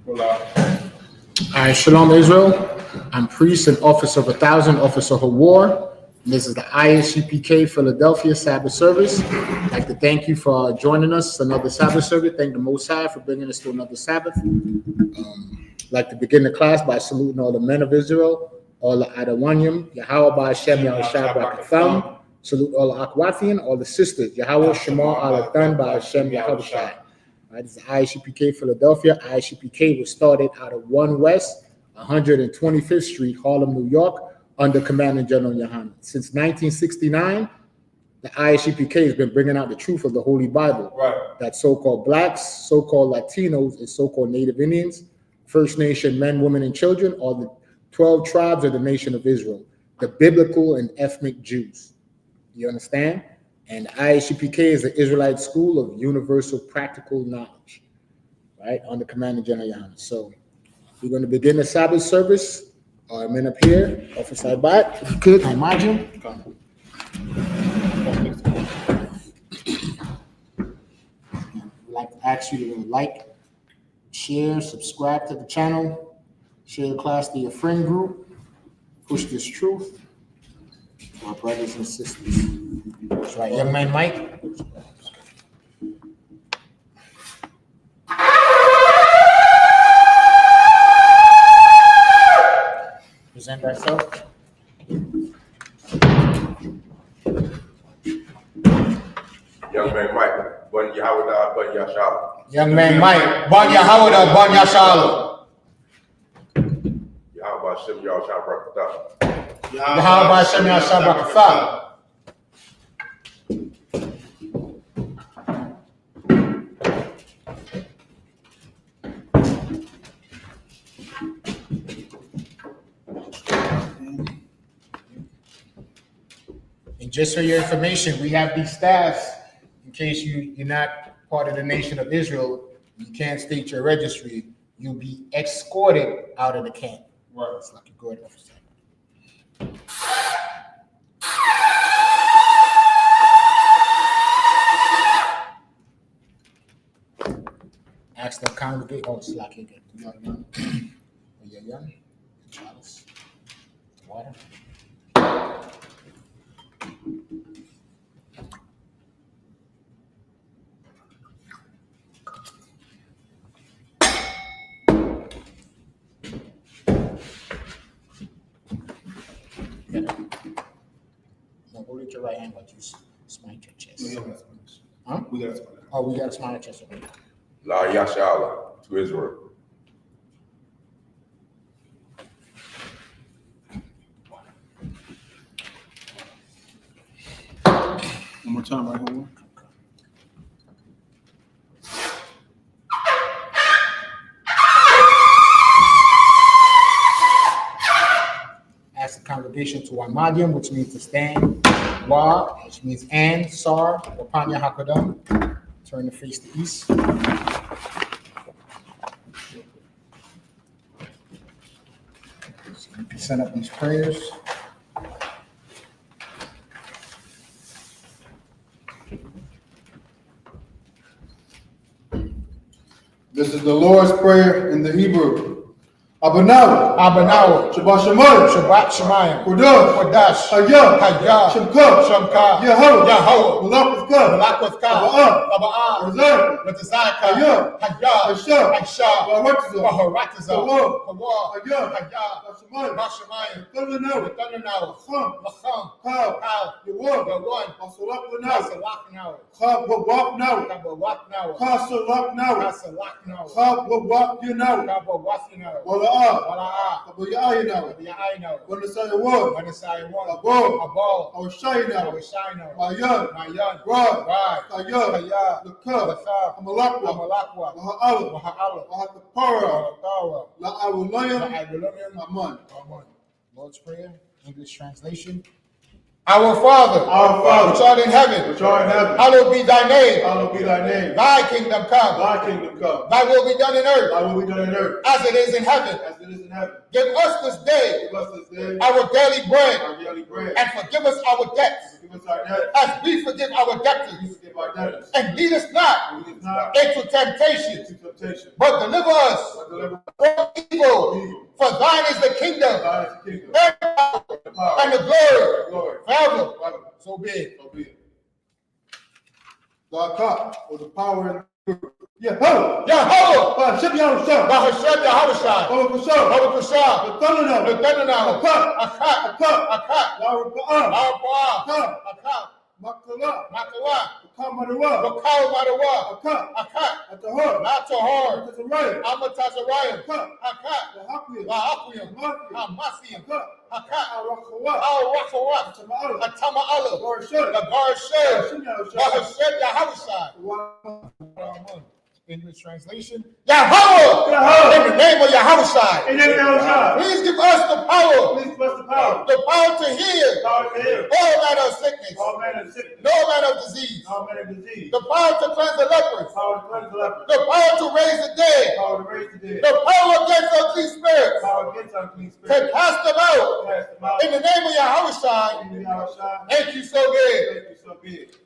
Alright, Shalom Israel. I'm priest and officer of 1,000, officer of war. This is the I.S.U.P.K. Philadelphia Sabbath service. I'd like to thank you for joining us another Sabbath service. Thank the Most High for bringing us to another Sabbath. I'd like to begin the class by saluting all the men of Israel, all the Adawanyim, YAHAWAH, Hashem, Yahushua, Barakafam. Salute all the Akwathian, all the sisters, YAHWAH, Shema, Alathan, by Hashem, YAHUSHUA. Right, this is I.S.U.P.K. Philadelphia. I.S.U.P.K. was started out of 1 West, 125th Street, Harlem, New York, under Commanding General YAHANNA. Since 1969, the I.S.U.P.K. has been bringing out the truth of the Holy Bible. Right. That so-called blacks, so-called Latinos, and so-called Native Indians, First Nation men, women, and children are the 12 tribes of the nation of Israel, the biblical and ethnic Jews. You understand? And the I.S.U.P.K. is the Israelite school of universal practical knowledge, right? Under Commanding General YAHANNA. So we're going to begin the Sabbath service. Our men up here, Officer Bat, if you could, I imagine. We'd like to ask you to like, share, subscribe to the channel, share the class to your friend group, push this truth to our brothers and sisters. That's right, young man Mike. Present ourselves. Young man Mike, Bon Yahawah, Bon Yashala. Young man Mike, Bon Yahawah, Bon Yashala. Yahawah Shem Yahusha Barakatah. Yahawah Shem Yahusha Barakatah. And just for your information, we have these staffs in case you're not part of the nation of Israel, you can't state your registry, you'll be escorted out of the camp. Right. It's like a good officer. Ask the congregate. Oh, it's like again. Young. Chalice. Water. No, hold it your right hand, but you smite your chest. Huh? We got to smite. Oh, we got to smite your chest. Okay. La Yashala to Israel. One more time, right here. Ask the congregation to Wamadium, which means to stand. Wa, which means and. Sar, Wapanya Hakadam. Turn the face to east. So you can set up these prayers. This is the Lord's Prayer in the Hebrew. Abanawa, Shabbat Shemayim, Shabbat Shemayim, Kodash, Hayah, Shamka, Yahawah, Malak Aba'ah, Razak, Hayah, Baharatiza, Kawah, Hayah, Bashamayim, Lacham, Kal, Yawan, Masalaknawa, Kasalaknawa, Abu Yahina, when the Sayawah, Abal, our Shayna, Mayan, Rod, Kaya, the Kub, Amalakwa, Mahapara, La Awulayam, Aman. Lord's Prayer, English translation. Our Father, which art in heaven, hallowed be thy name. Thy kingdom come. Thy will be done in earth. As it is in heaven. Give us this day our daily bread. And forgive us our debts. As we forgive our debtors. And lead us not into temptation. But deliver us the kingdom, thine is the kingdom, and power, the power, and the glory, glory, forever. forever. So be it. So be it. The I.U.C.K was the power in YAHUWAH. YAHAWAH, Hashem Yahushua. YAHUSHUA, YAHUSHA, YAHUWAH. the The thunder now. thunder now, I.U.C.K. I.U.C.K, YAHUWAH. I.U.C.K, Makala. Makawa, Kamadawa. Bakau Madawa, I.U.C.K. I.U.C K, At the heart. not to harm, At the right. Amatazariah, I.U.C.K. I.U.C K, The Happy. Wa'akwiyam, Hamasiyam. Hamasiyam, I.U.C.K. I.U.C K, Al-Rakhawa. Al-Rakhawa, Tama'ala. Atama Allah, Barshay. the Barshay, Hashem Yahushua. YAHUSHUA, YAHUSHA. Wa- English translation, Yahawa, Yahawa. in the name of Yahushua. In the name of Yahushua. Please give us the power, Please bless the power. the power to heal Power to heal. all manner of sickness, All manner of sickness. no manner of disease, All manner of disease. the power to cleanse the lepers, Power to cleanse the leper. the power to raise the dead, Power to raise the dead. the power against unclean spirits, Power against unclean to spirits. cast them out. Cast them out. In the name of Yahushua, In Yahushua. thank you so good. Thank you, so be it.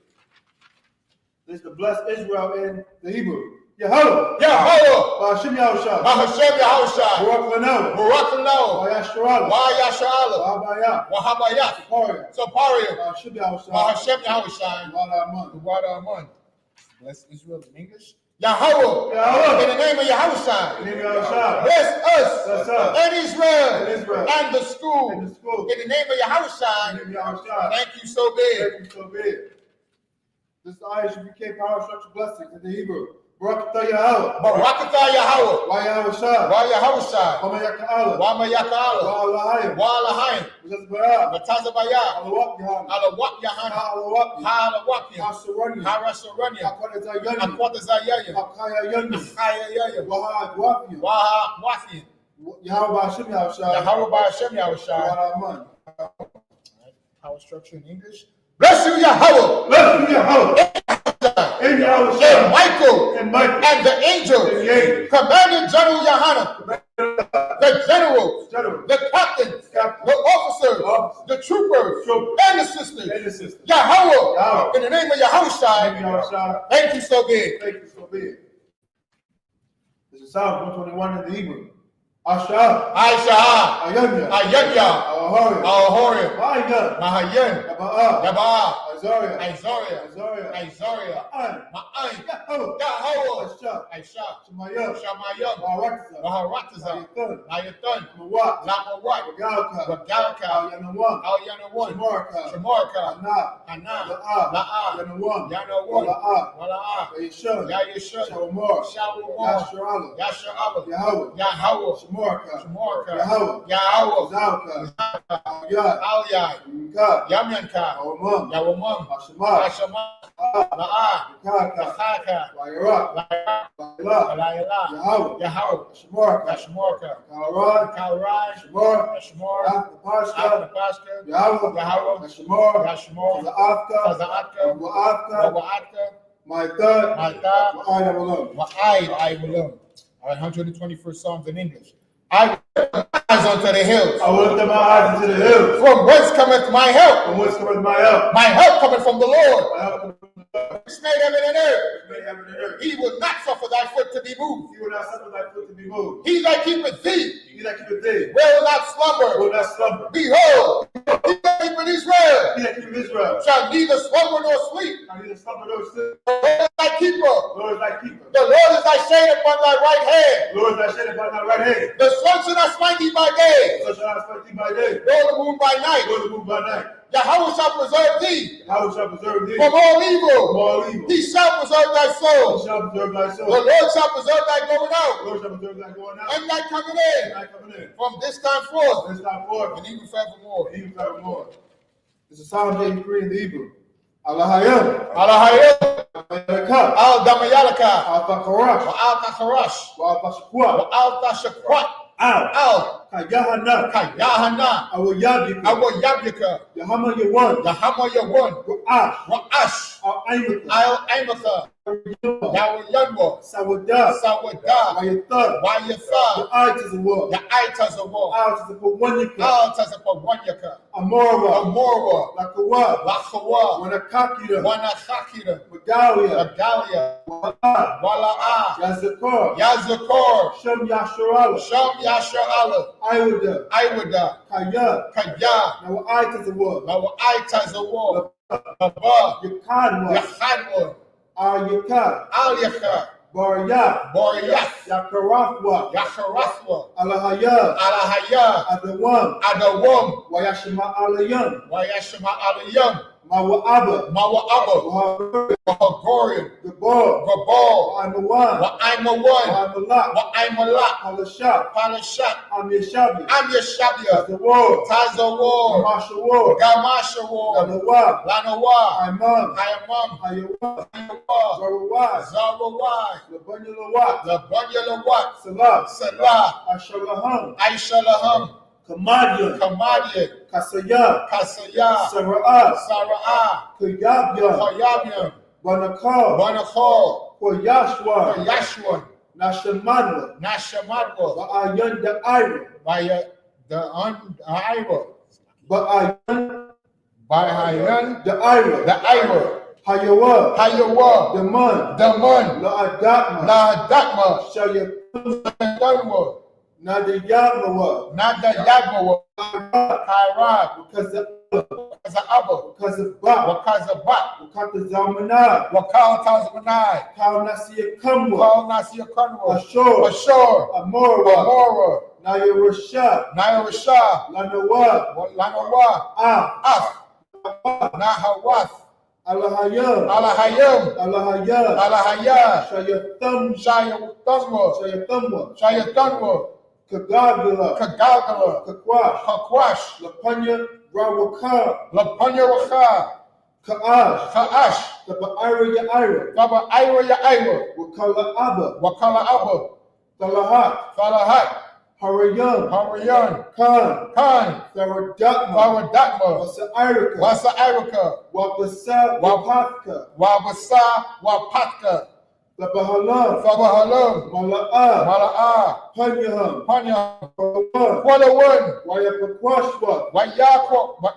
This is to bless Israel in the Hebrew. YAHUWAH. Yahawa, Hashem Yahushua. Hashem Yahushua, Baruch Lano. Barakalaw, YASHUA. YASHUA, YAHWAH. Wahabayah, SICARII. Saparia, Hashem Yahushua. Hashem Yahushua, YAHAWAH. Water Aman. Bless Israel in English. Yahawa, Yahawa. in the name of Yahushua, In the name of Yahushua. bless us Bless us. and Israel And Israel. and the school. In the school. In the name of In Yahushua, the name of Yahushua. thank you so big. Thank you, so be it. This is I.S.U.P.K. power structure blessings in the Hebrew. Barakatah Yahawah. Barakatah Yahawah, YAHUSHA. Yahawashi, Yamaka'ala. Wamayaka'ala, Wa'alahayim. Wa'alahayim, Wazazbayah. Batazabaya, Alawak Yahanna. Alawak Yahanna, Ha'alawak. Ha'alawakim, Ha'asaranya. Harasaranya, Ha'akwadazayani. Akwatazayaya, Ha'kayayani. Achayayaya, Waha'adwafiyah. Wahawathim, Yahawah Hashem Yahushua. Yahawa Hashem Yahushua. Wa'alaman. Power structure in English. Bless you, Yahweh, Bless you, Yahawah. In and Yahushua. Michael, And Michael. and the angels, And the angels. Commanding General Yahanna, the generals, General. the captains, Captain. the officers, Officers. the troopers, Troopers. and the sisters. And the sisters. Yahweh, Yahweh. in the name of In the name Yahushua, of Yahushua. thank you so big. Thank you, so be it. This is Psalm 121 in the Hebrew. Asha. Aisha, Ayanya. Ayanya, Ahori. Ahorim, Mahayan. Mahayan, Yaba'a. Yaba, Azaria. Azaria, Azaria. Azaria, Ma'an. Ma'an, Yahawah. Yahweh, Asha. Aisha, Shemayah. Shamayam, Maharakza. Maharataza, Ayathan. Ayathan, Mawat. Lamawat, Regalka. Regalka, Yanawan. Al-Yanawan, Shamarka. Shamarka, Anah. Hana, La'a. La'a, Yanawan. Yanawan, La'a. Wala'a, Yeshua. Yayishua, Shawamar. Shawamar, Yashurala. Yasha'ala, Yahawah. Yahawah, Shamarka. Shamarka, Yahawah. Yahawah, Zalka. Ayat. Al-Yai, Yunka. Yamyanka, Awamam. Yawamam, Ashama. Ashama, La'a. La'a, Yakaka. Chaka, Wayarak. La'a, Wayalah. Layala, Yahawah. Yahawah, Shamarka. Yashmarka, Kalrad. Kalrai, Shamar. Yashmar, Yahapashka. Atapashka, Yahawah. Yahawah, Shamar. Yashmar, Za'atka. Kazaatka, Wa'atka. Wa'atka, Ma'ita. Ma'ita, Wa'ayamalam. I will learn. All right, 121st Psalms in English. I will rise unto the hills. I will lift up my eyes into the hills. From whence cometh my help? From whence cometh my help? My help cometh from the Lord. My help cometh from the Lord. Which made heaven and earth. Which made heaven and earth. He will not suffer thy foot to be moved. He will not suffer thy foot to be moved. He that keepeth thee He that keepeth thee will not slumber. will not slumber. Behold, he that keepeth Israel He that keepeth Israel shall neither slumber nor sleep. shall neither slumber nor sleep. The Lord is thy keeper. The Lord is thy keeper. The Lord is thy shade upon thy right hand. The Lord is thy shade upon thy right hand. The sun shall not smite thee by day, So shall I smite thee by day, nor the moon by night. nor the moon by night. Yahweh shall preserve thee How shall preserve thee from all evil. from all evil. He shall preserve thy He soul. shall preserve thy The soul. Lord shall preserve thy going The out Lord shall preserve thy going out and thy coming and in thy coming in. from this time forth This time forth and even forevermore. and even forevermore. This is Psalm 83 in the Hebrew. Allahayim. Alahayim, Al-Damayalaka. al damayalaka, Al-Fakarash. wa al tacharash, Wa-Al-Tashqwa. wa al tashakwat, Al. al Ka-Yahanna. kayahana, Awayabika. awayabyaka, Yahama Yawan, Yahama Yawan, Ra'ash, Ra'ash, Al-Aimaka, Al-Amaka, Yahawaah, Sawadah, Sawadah, Wayathar, YAHUSHUA, the eye to the world, YAHUSHUA, out to the Wanyaka, YAHUSHUA, Amora, Amora, Lakawa, YAHUAH, Wanakakira, YAHAKIRA, Magalia, Agalia, Wa'ah, YALA'ah, Yazakar, YAZAKAR, Shem Yasharala, YAHUSHUA, Iwada, IWIDA, Kaya, Kaya, now eye to the world, YAHUSHUA, Baba, Yakadwa, YAHANNA, Al-Yaka, Al-Yaka, Barya, BORYAH, Yakarafwa, YAHURAHWA, Alahaya, ALLAHAYAH, Adawam, ADAWAM, Wayashima Alayam, YASHUA ALIYAM, Mawa'aba, MAWA'ABA, WAHAGORIM, Gabor, GABAL, Wa'amawan, WA'IMAWAN, Wa'amalak, WA'IMALAK, Palashak, PALASHAK, Amyashabi, AMYASHABIA, the war, TAZAWAR, Mashawar, GAMASHAWAR, Lanawa, LANAWAH, Imam, HAYAMAM, Hayawa, HAYAWAH, Zarawaz, ZARAWAH, Labanyalawat, LABANYALAWAT, Salah, SALAH, Ashalaham, AISHALAHAM, Kamadian, KAMADIAN, Kasaya, KASAYAH, Sara'at, SARA'AH, Kayabya, KAYABYAN, Banakar, BANAKAR, Yashua, YASHUA, Nashamanwa, NASHAMADWA, Ba'ayan the Ira, by the Ira, Ba'ayan BAYAN, the Ira, the Ira, Hayawa, HAYAWAH, the Man, the Man, La'adatma, LAHADATMA, Shayat, DANWA, Nadayamawa, NADAYAGMAWA, KAIRAB, because of KAZAABA, because of Ba, WAKAZABAT, because of Zamana, WAKALTAZMANAI, Kal Nasiya Kamwa, KALNASIAKANWA, Ashur, ASHUR, Amora, AMORA, Nayarasha, NAYARASHA, Lanawa, LANAWAH, Ah, NAHAWATH, Alahayam, ALLAHAYAM, Alahaya, ALLAHAYAH, Shayatam, SHAYATANWA, Shayatamwa, SHAYATANWA, Kagagala, KAGAGALA, Kakwash, KAKWASH, Lapanya, Rawaka, LAPANYARAKA, Ka'ash, KAASH, the Ba'ira Ya'ira, Baba Ira Ya Ira, Wakala Abba, Wakala Abba, Talahat, Falahat, Harayam, Harayan, Khan, Khan, Tharadatma, Faradatma, Wasa Irika, Wasa Irika, Wabasa, Wapatka, Wabasa, Wapatka, Labahalam, Fabahalam, Mala'a, Mala'a, Panyaham, Panya, Kawan, Walawan, Wayapakwashwa, Wayakwa,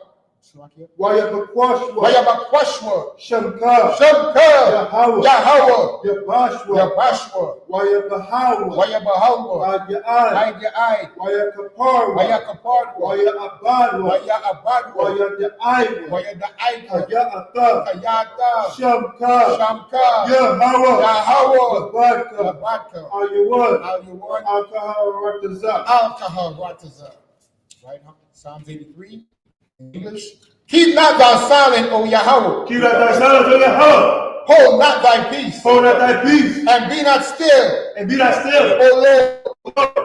Wayapakwashwa, Wayabakwashwa, Shamka, Shamka, Yahawah, Yahawah, Yabashwa, Yabashwa, Wayabahawa, Wayabahawa, Waya'ai, Ayai, Wayakaparwa, Wayakaparwa, Waya'abadwa, Wayabadwa, Wayada'aiwa, Wayada'aika, Kaya'ata, Kayata, Shamka, Shamka, Yahawah, Yahawah, Labadka, Labadka, Ayuwan, Ayuwan, Alkaharatazak. Alcohol, Rataza. Right? Psalms 83 in English. Keep not thy silent, O Yahweh. Keep not thy silence, O Yahweh. Hold not thy peace. Hold not thy peace, And be not still, and be not still. O Lord.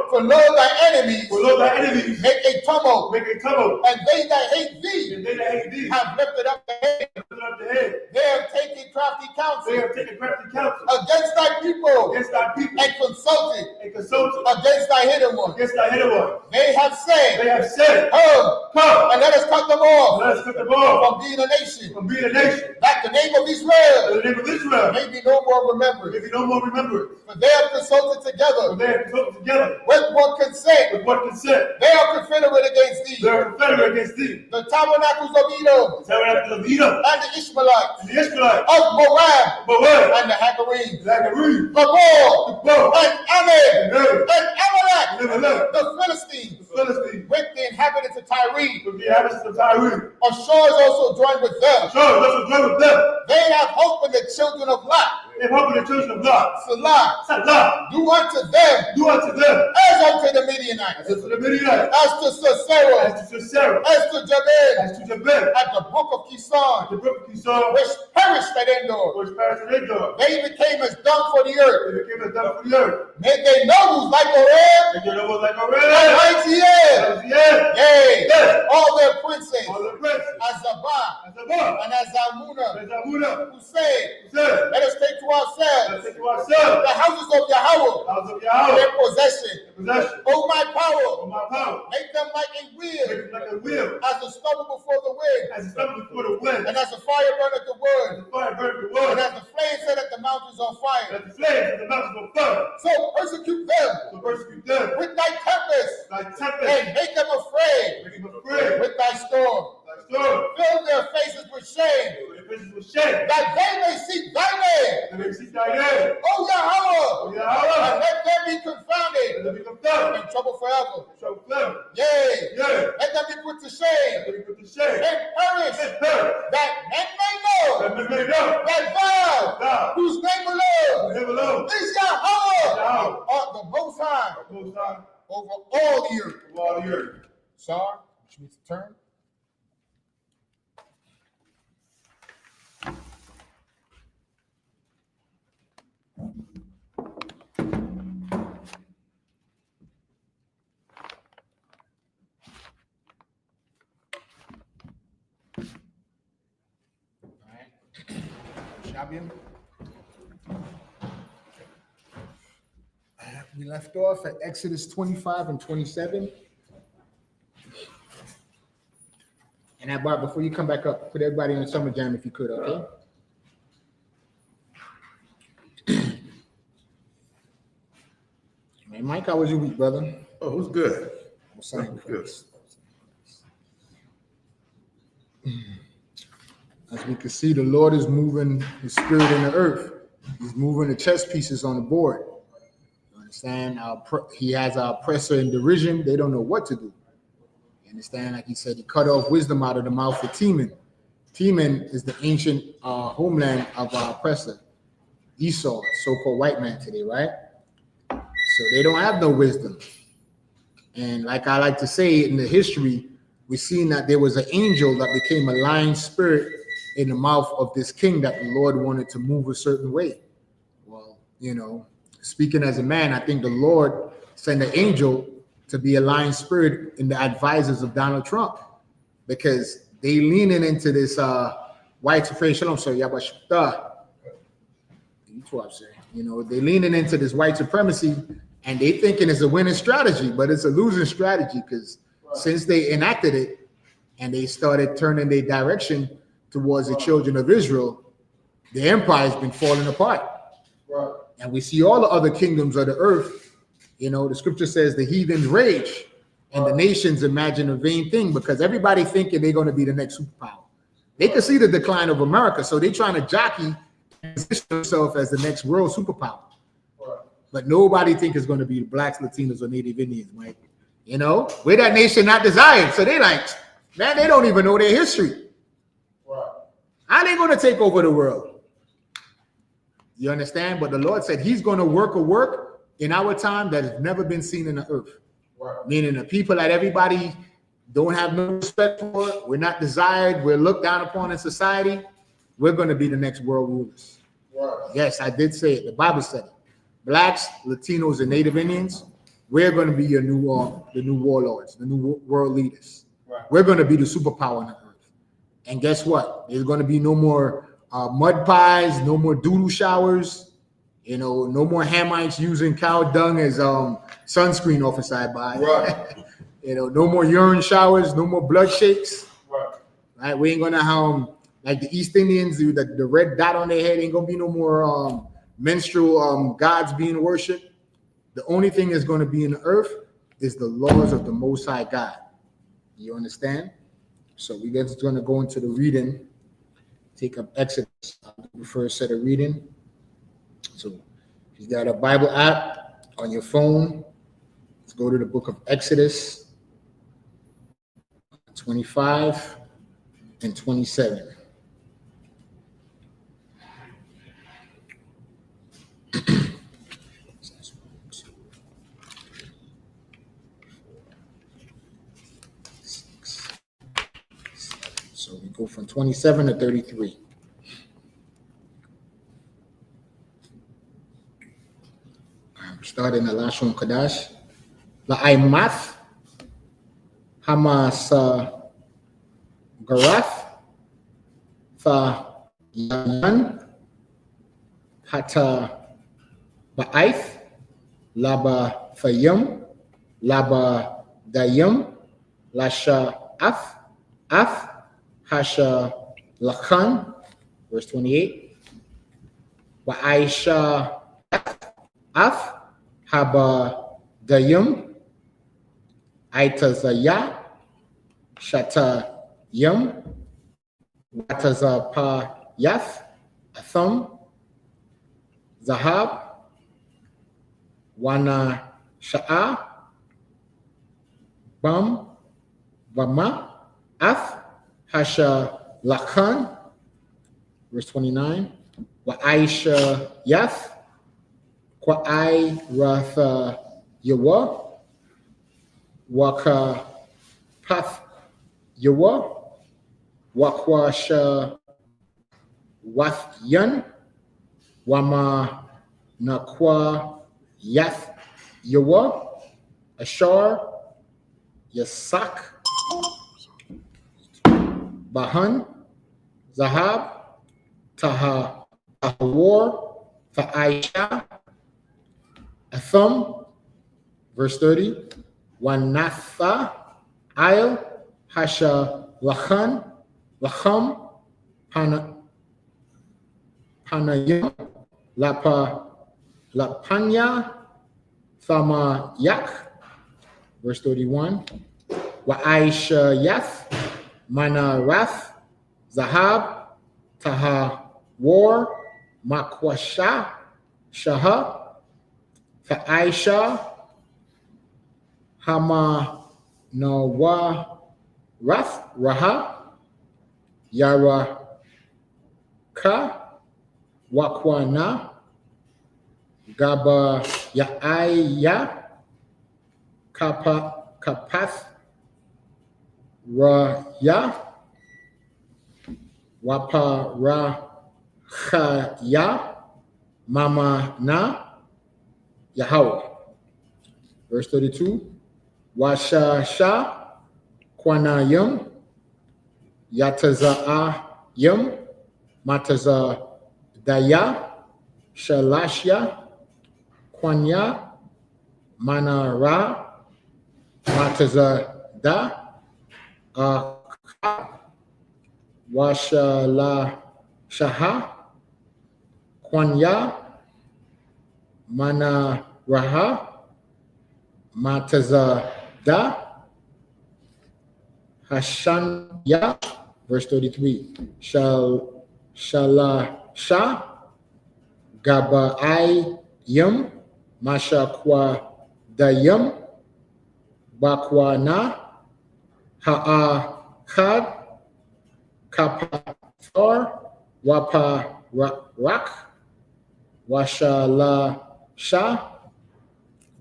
For lo thy enemies For lo thy enemies make a tumult, make a tumult, and they that hate thee and they that hate thee have lifted up the head. lift up the head. They have taken crafty They counsel have taken crafty counsel against thy people, against thy people, and consulted and consulted against thy hidden one. against thy hidden one. They have They said, have said, Come, and let us cut them off let us cut the ball from being a nation, from being a nation. that the name of In Israel the name of Israel, may be no more remembered. if you no more remember it, For they have consulted for together they have consulted together with one consent. with what consent. They are confederate against thee. They are confederate against thee. The tabernacles of Edom The tabernacle of Edom and the Ishmaelites and the Israelites, of Moab but what? and the Hagarenes, Like a reed, Gabor bow, and Ammon and Aaron, and Amalek, and Amalek, the Philistines, the Philistines, with the inhabitants of Tyre. with the inhabitants of Tyre. Ashur is also joined with them. So let's join with them. They have hope in the children of Lot. They hope in the children of God. Salah, Salah, do unto them do unto them as unto the Midianites, as to the Midianites, as to Sisera, as to Sarah, as to Jabin, as to Jabez, at the brook of Kison, the brook of Kishon, which perished at Endor. which perished in Endor. They became as dung for the earth. They became a dung for the earth. Made they nobles like Oreb And your number like a and red. Mighty. That was the end. Yea, Yes. all their princes, All the princes, as Zabah as a book, and as Zalmunna, as a Buddha, who say, said, let us take to Let's take to ourselves the houses of Yahweh, house of Yahweh, their possession. possession. Oh, my power, Oh, my power. make them like a Make wheel, it like a wheel, as a stubble before the wind, as a stumble before the wind, and as a fire burneth the wood, as the fire burns the and wood, as the flame set the mountains on fire. as the flames of the mountains on fire. So persecute them So persecute them with thy tempest, thy tempest, and make them afraid make them afraid, with thy storm. thy sword, Fill their faces with shame, so their faces with shame, that they may seek thy name, and they seek thy name. O Yahweh, O Yahweh, and let them be and confounded let me confounded, in trouble forever. show clever, Yea, yea, let them be put to and shame let me put to shame, and perish, and perish, that men may know that men may know that thou, thou, whose name alone never alone, is Yahweh, Yahweh, art the Most High Most High, over all the earth. of all the earth. Sar, which means to turn. Shabian. We left off at Exodus 25 and 27. And that bar, before you come back up, put everybody on Summer Jam if you could, okay? Man, Mike, how was your week, brother? Oh, it was good. Good. As we can see, the Lord is moving His spirit in the earth. He's moving the chess pieces on the board. You understand? He has our oppressor in derision. They don't know what to do. You understand? Like he said, he cut off wisdom out of the mouth of Teman. Teman is the ancient homeland of our oppressor, Esau, so-called white man today, right? So they don't have no wisdom. And like I like to say in the history, we've seen that there was an angel that became a lying spirit in the mouth of this king that the Lord wanted to move a certain way. Well, you know, speaking as a man, I think the Lord sent an angel to be a lying spirit in the advisors of Donald Trump, because they leaning into this white supremacy. I'm sorry, you know, they leaning into this white supremacy, and they thinking it's a winning strategy, but it's a losing strategy, because since they enacted it and they started turning their direction towards the children of Israel, the empire has been falling apart. Right. And we see all the other kingdoms of the earth. You know, the scripture says the heathens rage and the nations imagine a vain thing, because everybody thinking they're going to be the next superpower. They can see the decline of America, so they're trying to jockey and position themselves as the next world superpower. Right. But nobody think it's going to be the blacks, Latinos, or Native Indians, right? You know, we're that nation not desired. So they like, man, they don't even know their history. Right. How they going to take over the world? You understand? But the Lord said He's going to work a work in our time that has never been seen in the earth. Right. Meaning the people that everybody don't have no respect for, we're not desired, we're looked down upon in society, we're going to be the next world rulers. Right. Yes, I did say it. The Bible said it. Blacks, Latinos, and Native Indians, we're going to be the new warlords, the new world leaders. Right. We're going to be the superpower on the earth. And guess what? There's going to be no more mud pies, no more doodle showers, you know, no more Hamites using cow dung as sunscreen off the side by. Right. You know, no more urine showers, no more blood shakes. Right. Right? We ain't gonna like the East Indians, the red dot on their head. Ain't gonna be no more menstrual gods being worshipped. The only thing that's going to be in the earth is the laws of the Most High God. You understand? So we're just going to go into the reading. Take up Exodus, the first set of reading. So if you got a Bible app on your phone, let's go to the book of Exodus 25 and 27. So we go from 27 to 33. Starting at Lashon Kadash. La'aymath Hamas Garaf Fa Yan hata ba'aith, laba fayum, laba dayum, lasha af, hasha lakhan, verse 28. Wa'aisha af, haba dayum, aitazaya, shata yum, wataza pa yath, athum, zahab, wana sha'a, bam, vama, af, hasha lakhan, verse 29. Wa'aisha yath, kwa'ai ratha yawa, waka path yawa, wakwasha wathyan, wama nakwa yath yawa, ashar yasak, bahan, zahab, tahawar, fa'aisha, athum, verse 30. Wanatha, il, hasha lachan, lacham, panayam, lapanya, thama yak, verse 31. Wa'aisha yath, mana rath, zahab, tahawar, makwasha, shaha, fa'aisha, hama nawa rath, raha, yara ka, wakwana, gaba ya'aya, kapath, raya, wapa rachaya, mama na, Yahawah. Verse 32. Washasha, kwanayum, yataza'ayum, mataza daya, shalashya, kwanya, manara, mataza da, washala shaha, kwanya, manaraha, mataza da, hashanya, verse 33. Shalasha, gaba'ayum, mashakwa dayum, bakwana, ha'akad, kapathar, wapa rak, washalasha,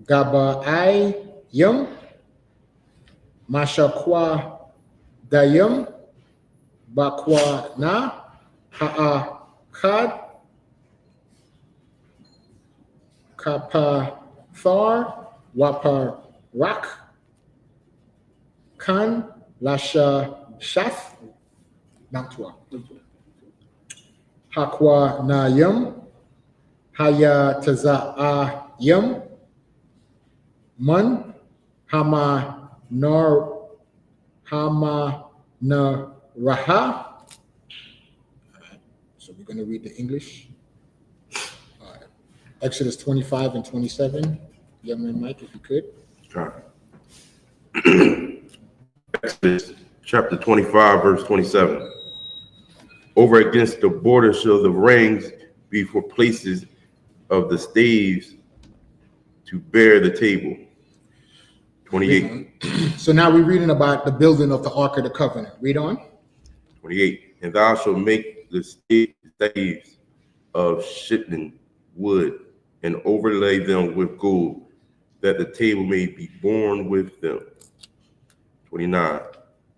gaba'ayum, mashakwa dayum, bakwana, ha'akad, kapathar, wapa rak, kan, lasha shath, Nantwa. Hakwa nayum, haya taza'ayum, man, hama na raha. So we're going to read the English. Exodus 25 and 27. Young man Mike, if you could. All right. Exodus chapter 25, verse 27. Over against the border shall the rings be for places of the staves to bear the table. 28. So now we're reading about the building of the Ark of the Covenant. Read on. 28. And thou shalt make the staves of shittim wood and overlay them with gold, that the table may be borne with them. 29.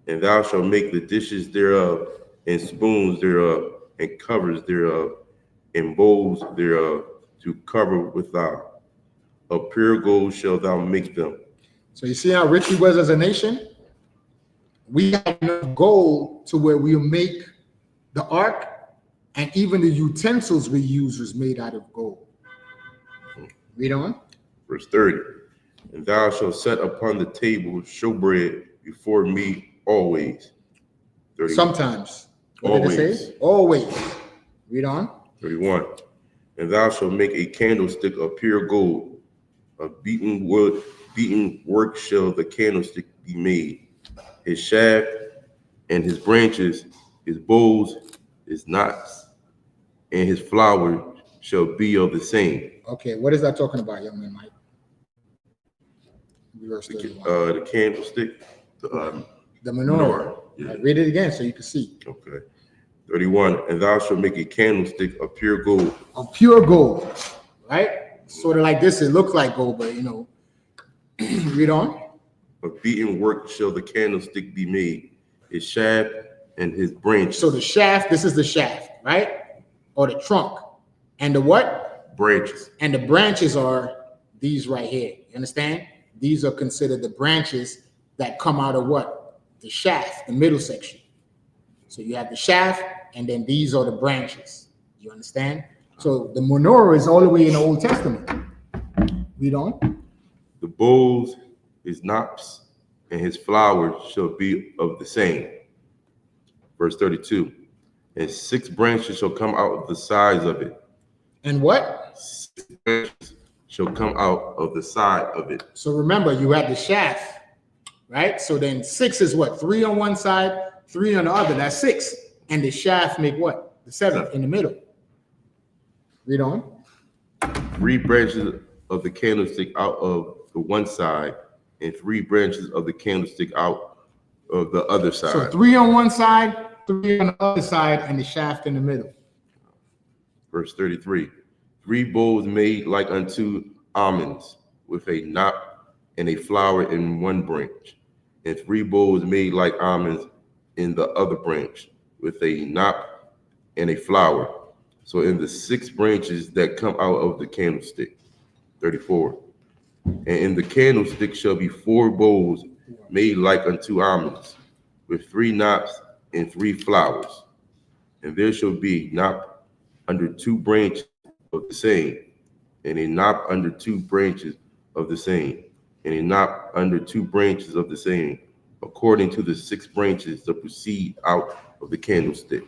And thou shalt make the dishes thereof, and spoons thereof, and covers thereof, and bowls thereof, to cover without. Of pure gold shalt thou make them. So you see how rich we was as a nation? We had enough gold to where we'll make the ark And even the utensils we use was made out of gold. Read on. Verse 30. And thou shalt set upon the table showbread before me always. 30. Sometimes. What did it say? Always. Read on. 31. And thou shalt make a candlestick of pure gold, of beaten wood, beaten work shall the candlestick be made. His shaft and his branches, his bowls, his knots, and his flower shall be of the same. Okay, what is that talking about, young man Mike? Verse 31. The candlestick, the menorah. Yeah. Right, read it again so you can see. Okay. 31. And thou shalt make a candlestick of pure gold. Of pure gold, right? Sort of like this, it looks like gold, but you know, read on. Of beaten work shall the candlestick be made, his shaft and his branches. So the shaft, this is the shaft, right? Or the trunk. And the what? Branches. And the branches are these right here. You understand? These are considered the branches that come out of what? The shaft, the middle section. So you have the shaft, and then these are the branches. You understand? So the menorah is all the way in the Old Testament. Read on. The bowls, his knops, and his flowers shall be of the same. Verse 32. And 6 branches shall come out of the sides of it. And what? 6 branches shall come out of the side of it. So remember, you have the shaft, right? So then 6 is what? 3 on one side, 3 on the other. That's 6. And the shaft make what? The 7th in the middle. Read on. 3 branches of the candlestick out of the one side, and 3 branches of the candlestick out of the other side. So 3 on one side, 3 on the other side, and the shaft in the middle. Verse 33. 3 bowls made like unto almonds, with a knot and a flower in one branch, and 3 bowls made like almonds in the other branch, with a knot and a flower. So in the 6 branches that come out of the candlestick. 34. And in the candlestick shall be 4 bowls made like unto almonds, with 3 knops and 3 flowers. And there shall be a knot under 2 branches of the same, and a knot under 2 branches of the same, and a knot under 2 branches of the same, according to the 6 branches that proceed out of the candlestick.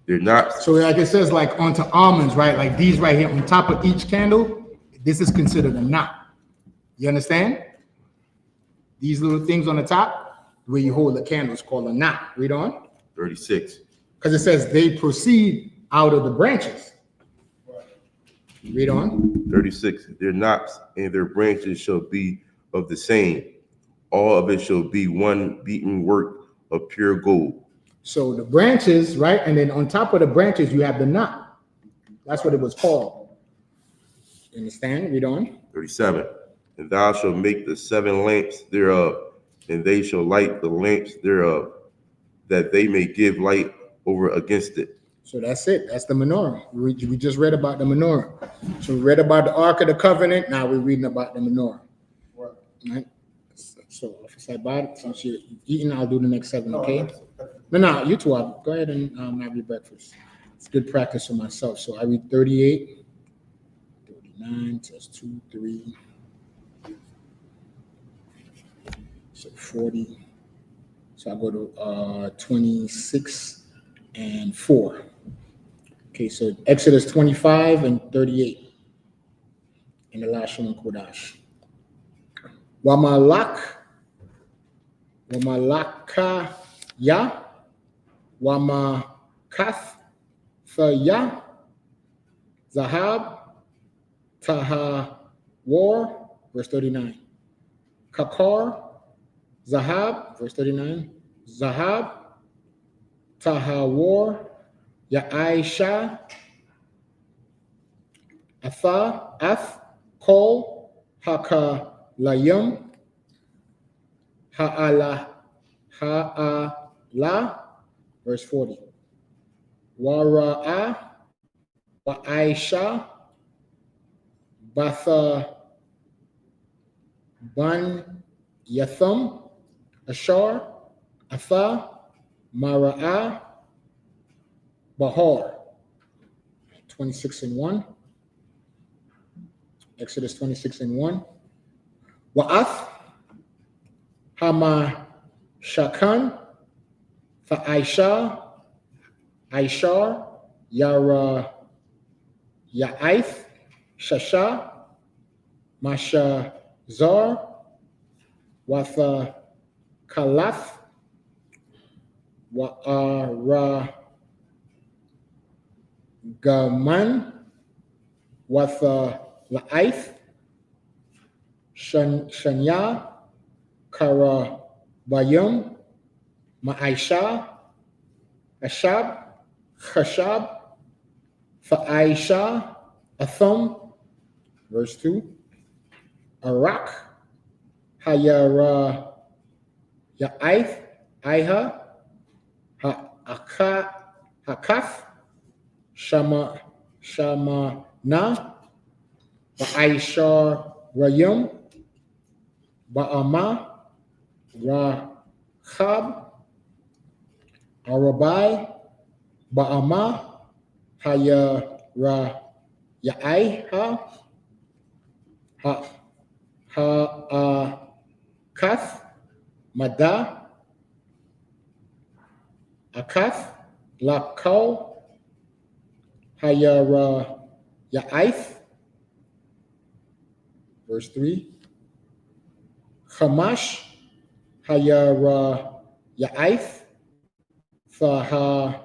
They're not. So like it says, like onto almonds, right? Like these right here on top of each candle, this is considered a knot. You understand? These little things on the top, where you hold the candle, is called a knot. Read on. 36. Because it says they proceed out of the branches. Read on. 36. Their knots and their branches shall be of the same. All of it shall be one beaten work of pure gold. So the branches, right? And then on top of the branches, you have the knot. That's what it was called. You understand? Read on. 37. And thou shalt make the 7 lamps thereof, and they shall light the lamps thereof, that they may give light over against it. So that's it. That's the menorah. We just read about the menorah. So we read about the Ark of the Covenant. Now we're reading about the menorah. Right? So if I buy it, since you're eating, I'll do the next 7, okay? No, you two are. Go ahead and have your breakfast. It's good practice for myself. So I read 38, 39, plus 2, 3. So 40. So I go to 26 and 4. Okay, so Exodus 25 and 38 in the last one, Kodash. Wamalaka ya, Wamakath ya, Zahab, Taha War, verse 39. Kakar, Zahab, verse 39. Zahab, Tahawar, Ya'aisha, Ath, Kol, Haka, Layum, Ha'ala, verse 40. Wara'a, Wa'aisha, Batha, Ban, Yatham, Ashar, Atha, Mara'a, Bahar. 26 and 1. Exodus 26 and 1. Wa'ath hama shakan fa'aisha aishar yara ya'aith shasha masha zar watha kalaf wa'ara gaman watha la'aith shanya kara bayum ma'aisha ashab khashab fa'aisha athum. Verse 2. Arak hayara ya'aith aiha hakaf shama na ba'aishar rayum ba'ama rahab arabai ba'ama hayara ya'aiha kath mada akath lakau hayara ya'aith. Verse 3. Chamash hayara ya'aith faha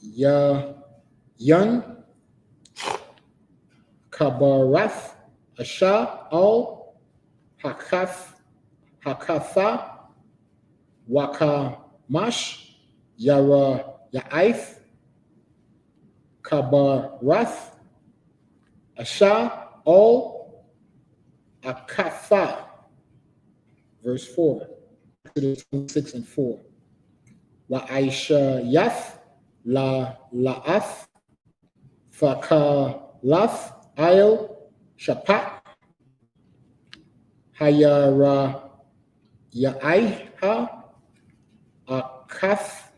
yun kabarath asha al hakatha wakamash yara ya'aith kabarath asha al akatha. Verse 4. Exodus 26 and 4. Wa'aisha yath la la'ath fakalath il shapat hayara ya'aiha akath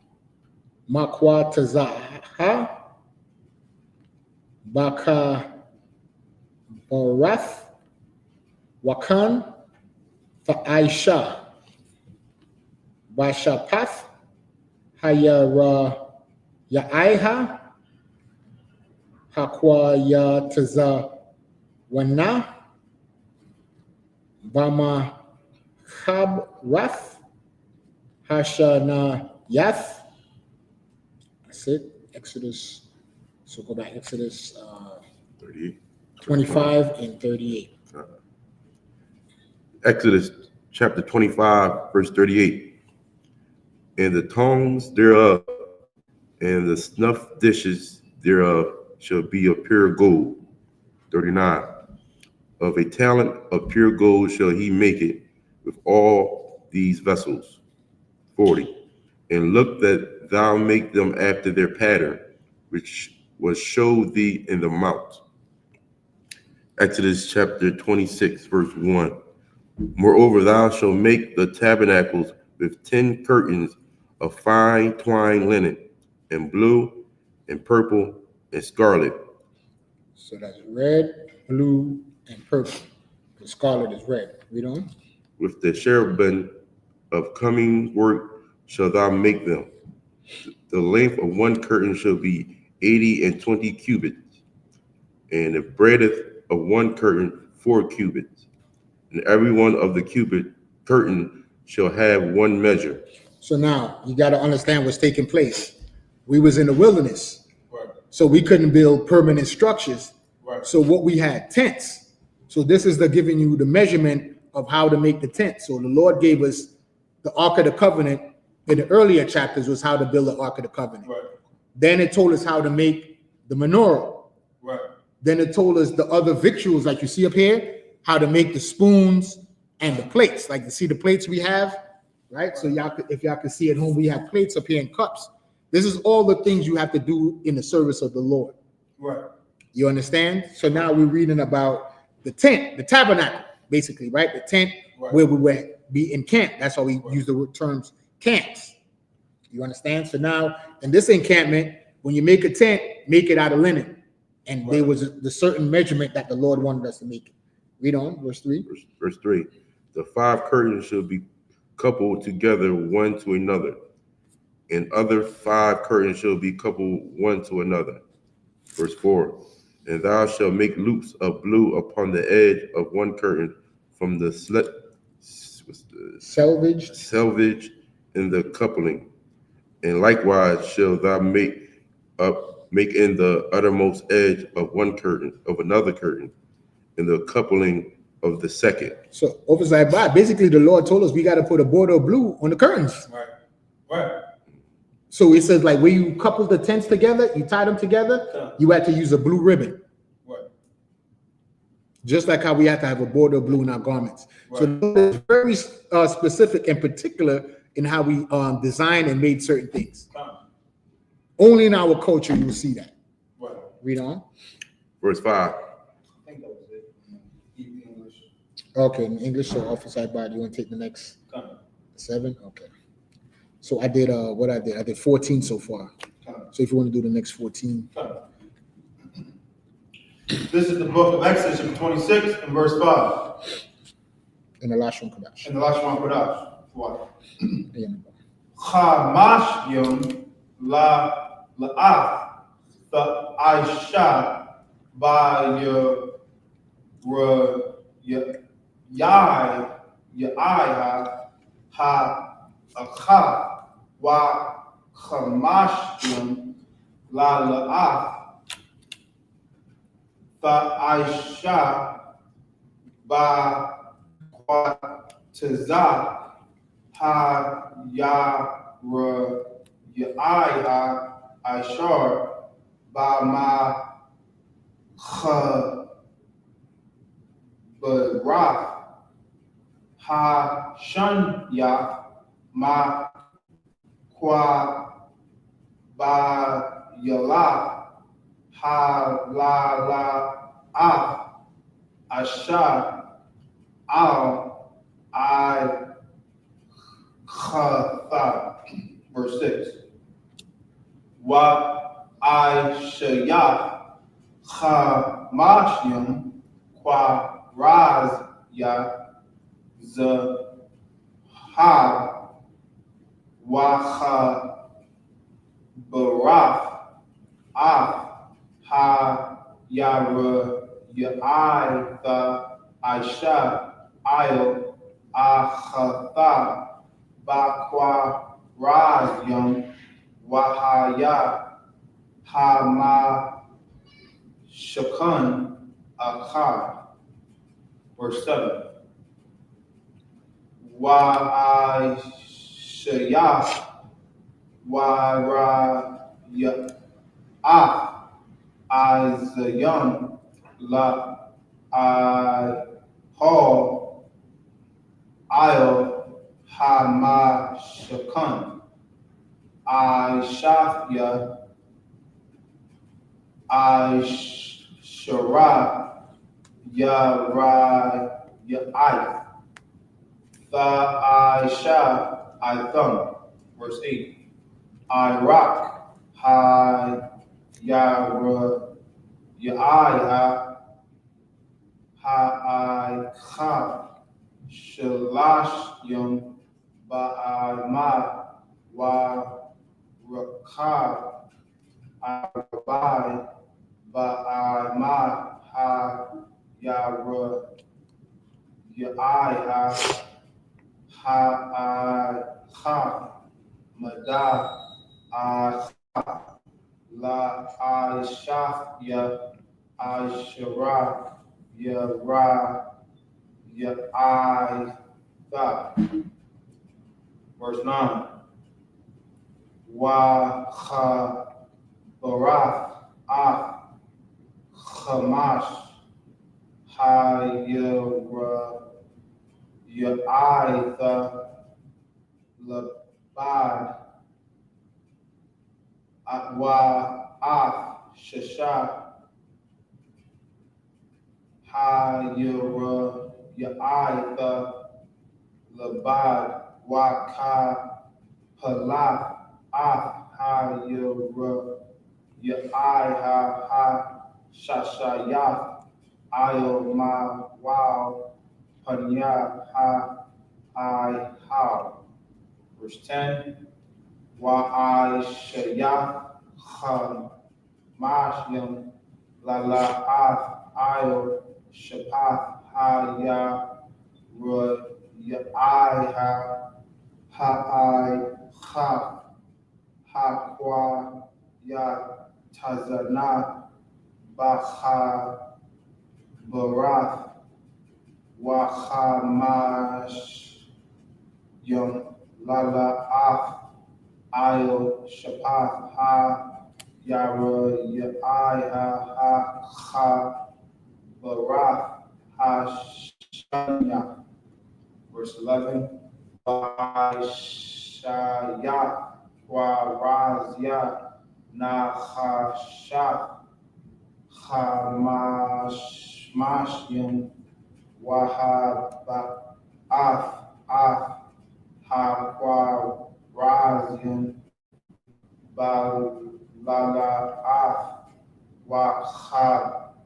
makwa tazaha baka barath wakan fa'aisha bashapath hayara ya'aiha hakwa ya taza wana bama khab rath hashana yath. That's it. Exodus. So go back. Exodus 38. 25 and 38. Exodus chapter 25, verse 38. And the tongs thereof and the snuff dishes thereof shall be of pure gold. 39. Of a talent of pure gold shall he make it with all these vessels. 40. And look that thou make them after their pattern, which was showed thee in the mount. Exodus chapter 26, verse 1. Moreover, thou shalt make the tabernacles with 10 curtains of fine twined linen, and blue, and purple, and scarlet. So that's red, blue, and purple. The scarlet is red. Read on. With the cherubim of coming work shall thou make them. The length of one curtain shall be 80 and 20 cubits, and the breadth of one curtain 4 cubits. And every one of the cubit curtain shall have one measure. So now you got to understand what's taking place. We was in the wilderness, Right. so we couldn't build permanent structures. Right. So what we had, tents. So this is giving you the measurement of how to make the tent. So the Lord gave us the Ark of the Covenant in the earlier chapters was how to build the Ark of the Covenant. Right. Then it told us how to make the menorah. Right. Then it told us the other victuals, like you see up here, how to make the spoons and the plates. Like you see the plates we have, right? So y'all, if y'all can see at home, we have plates up here and cups. This is all the things you have to do in the service of the Lord. Right. You understand? So now we're reading about the tent, the tabernacle, basically, right? The tent Right. where we would be encamped. That's why we use the terms camps. You understand? So now in this encampment, when you make a tent, make it out of linen. And there was the certain measurement that the Lord wanted us to make it. Read on, verse 3. Verse 3. The 5 curtains shall be coupled together one to another, and other 5 curtains shall be coupled one to another. Verse 4. And thou shalt make loops of blue upon the edge of one curtain from the selvage in the coupling. And likewise shall thou make in the uttermost edge of one curtain, of another curtain, in the coupling of the second. So, oversight by basically the Lord told us we got to put a border of blue on the curtains. Right. So it says like where you couple the tents together, you tie them together, you had to use a blue ribbon. Right. Just like how we have to have a border of blue in our garments. Right. So it's very specific and particular in how we design and made certain things. Only in our culture you will see that. Right. Read on. Verse 5. I think that was it. English. Okay, in English, so office I bought. You want to take the next 7? Okay. So I did what I did. I did 14 so far. So if you want to do the next 14. This is the book of Exodus, chapter 26, and verse 5. And the last one, Kodash. And the last one, Kodash. What? Yeah. Chamash yom la la'af the Aisha by your YAHUAH ha wa chamash yom la la'af the Aisha by Tazah ha YAHUAH Ashar by my Barach ha Shanya ma kwa ba yala ha la Asha al I Khatha. Verse 6. Wa I shayach chamashim kwa raz ya zahab wa baraf ha yara the Aisha Io Achatha Bakwa Razyam Wahaya Hama Shakan Akha. Verse 7. Wa Shayah Wa Izayam La I Paul Io Hama Shakan I Shafya I Shara Ya I the Aisha I thumb. Verse 8. I rock Hi Ya I Ha Shalash Yum Ba'ama Wa Rakab I Rabbi Ba'ama Ha Yara Ya'ai Ha Mada I La I Shafya I Shara Ya Ra Ya I Tha. Verse 9. Wa Cha Barach Ah Chamash Ha Ya Ya I Tha Labad Wa Ah Shasha Ha Ya the Labad Wa Ka Pala Ah Ha YAHUSHA I.O.M.A.W.PANYA Verse 10. Mashim Lala'ath I.O.C.K Tazana Bacha Barath Wachamash Yom Lala'ath I.O.C.K Barath Hashanya. Verse 11. Shaya Warazya Nahashat Hamashmashim Wahaba'ath Hakwarazim Balalath Wakhabarath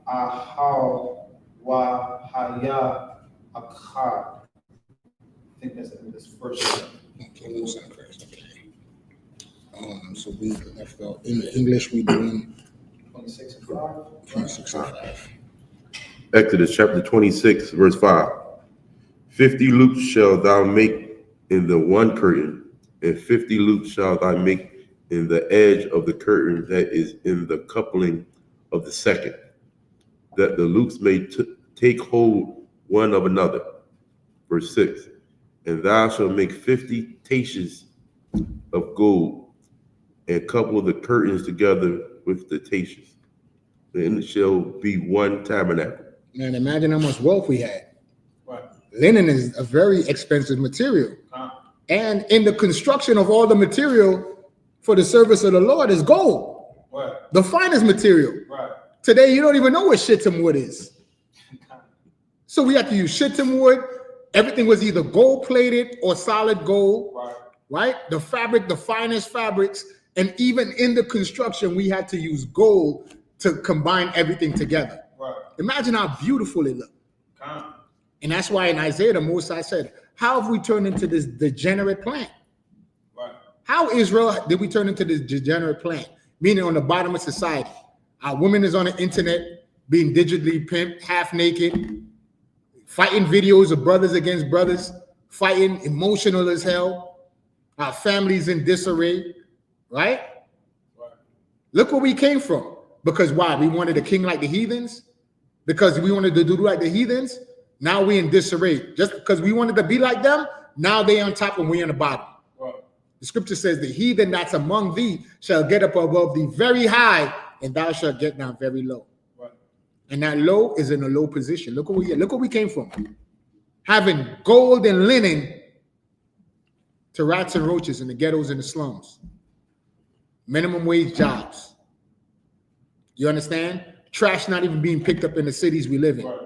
Ahal Wahaya Akkad. I think that's in this first one. Okay, so we left out in the English. We doing 26 and 5. 26 and 5. Exodus chapter 26, verse 5. 50 loops shall thou make in the one curtain, and 50 loops shall thou make in the edge of the curtain that is in the coupling of the second, that the loops may take hold one of another. Verse 6. And thou shalt make 50 taches of gold, and couple the curtains together with the taches. Then it shall be one tabernacle. Man, imagine how much wealth we had. Right. Linen is a very expensive material. And in the construction of all the material for the service of the Lord is gold. Right. The finest material. Right. Today, you don't even know what shittim wood is. So we had to use shittim wood. Everything was either gold plated or solid gold. Right. Right? The fabric, the finest fabrics. And even in the construction, we had to use gold to combine everything together. Right. Imagine how beautiful it looked. And that's why in Isaiah, the Most High said, how have we turned into this degenerate plant? Right. How, Israel, did we turn into this degenerate plant? Meaning on the bottom of society. Our women is on the internet, being digitally pimped, half naked, fighting videos of brothers against brothers, fighting, emotional as hell. Our families in disarray, right? Right. Look where we came from. Because why? We wanted a king like the heathens? Because we wanted to do like the heathens? Now we in disarray. Just because we wanted to be like them, now they on top and we on the bottom. Right. The scripture says, the heathen that's among thee shall get up above thee very high, and thou shalt get down very low. Right. And that low is in a low position. Look where we came from. Having gold and linen to rats and roaches in the ghettos and the slums. Minimum wage jobs. You understand? Trash not even being picked up in the cities we live in. Right.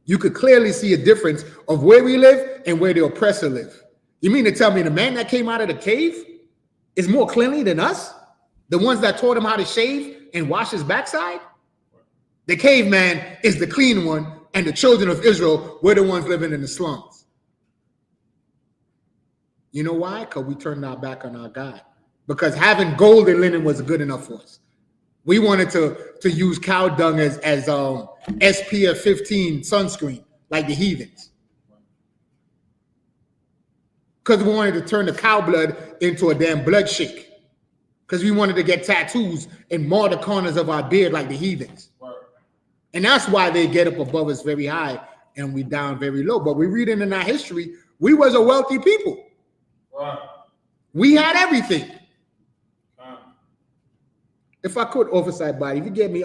You could clearly see a difference of where we live and where the oppressor live. You mean to tell me the man that came out of the cave is more cleanly than us? The ones that taught him how to shave and wash his backside? The caveman is the clean one, and the children of Israel were the ones living in the slums. You know why? Because we turned our back on our God. Because having gold and linen was good enough for us. We wanted to use cow dung as SPF 15 sunscreen, like the heathens. Because we wanted to turn the cow blood into a damn blood shake. Because we wanted to get tattoos and mar the corners of our beard like the heathens. Right. And that's why they get up above us very high and we down very low. But we read in our history, we was a wealthy people. Right. We had everything. If I could, oversight body, if you get me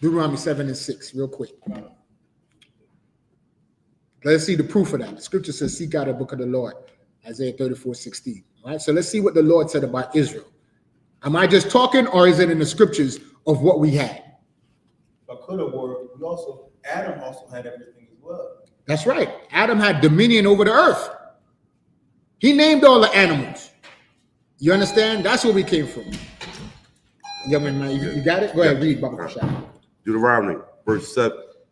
Deuteronomy 7 and 6 real quick. Let's see the proof of that. The scripture says, seek out the book of the Lord, Isaiah 34:16. All right, so let's see what the Lord said about Israel. Am I just talking, or is it in the scriptures of what we had? But could have worked. We also, Adam also had everything as well. That's right. Adam had dominion over the earth. He named all the animals. You understand? That's where we came from. Yeah, man, you got it? Go ahead, read, Baba Shah. Deuteronomy,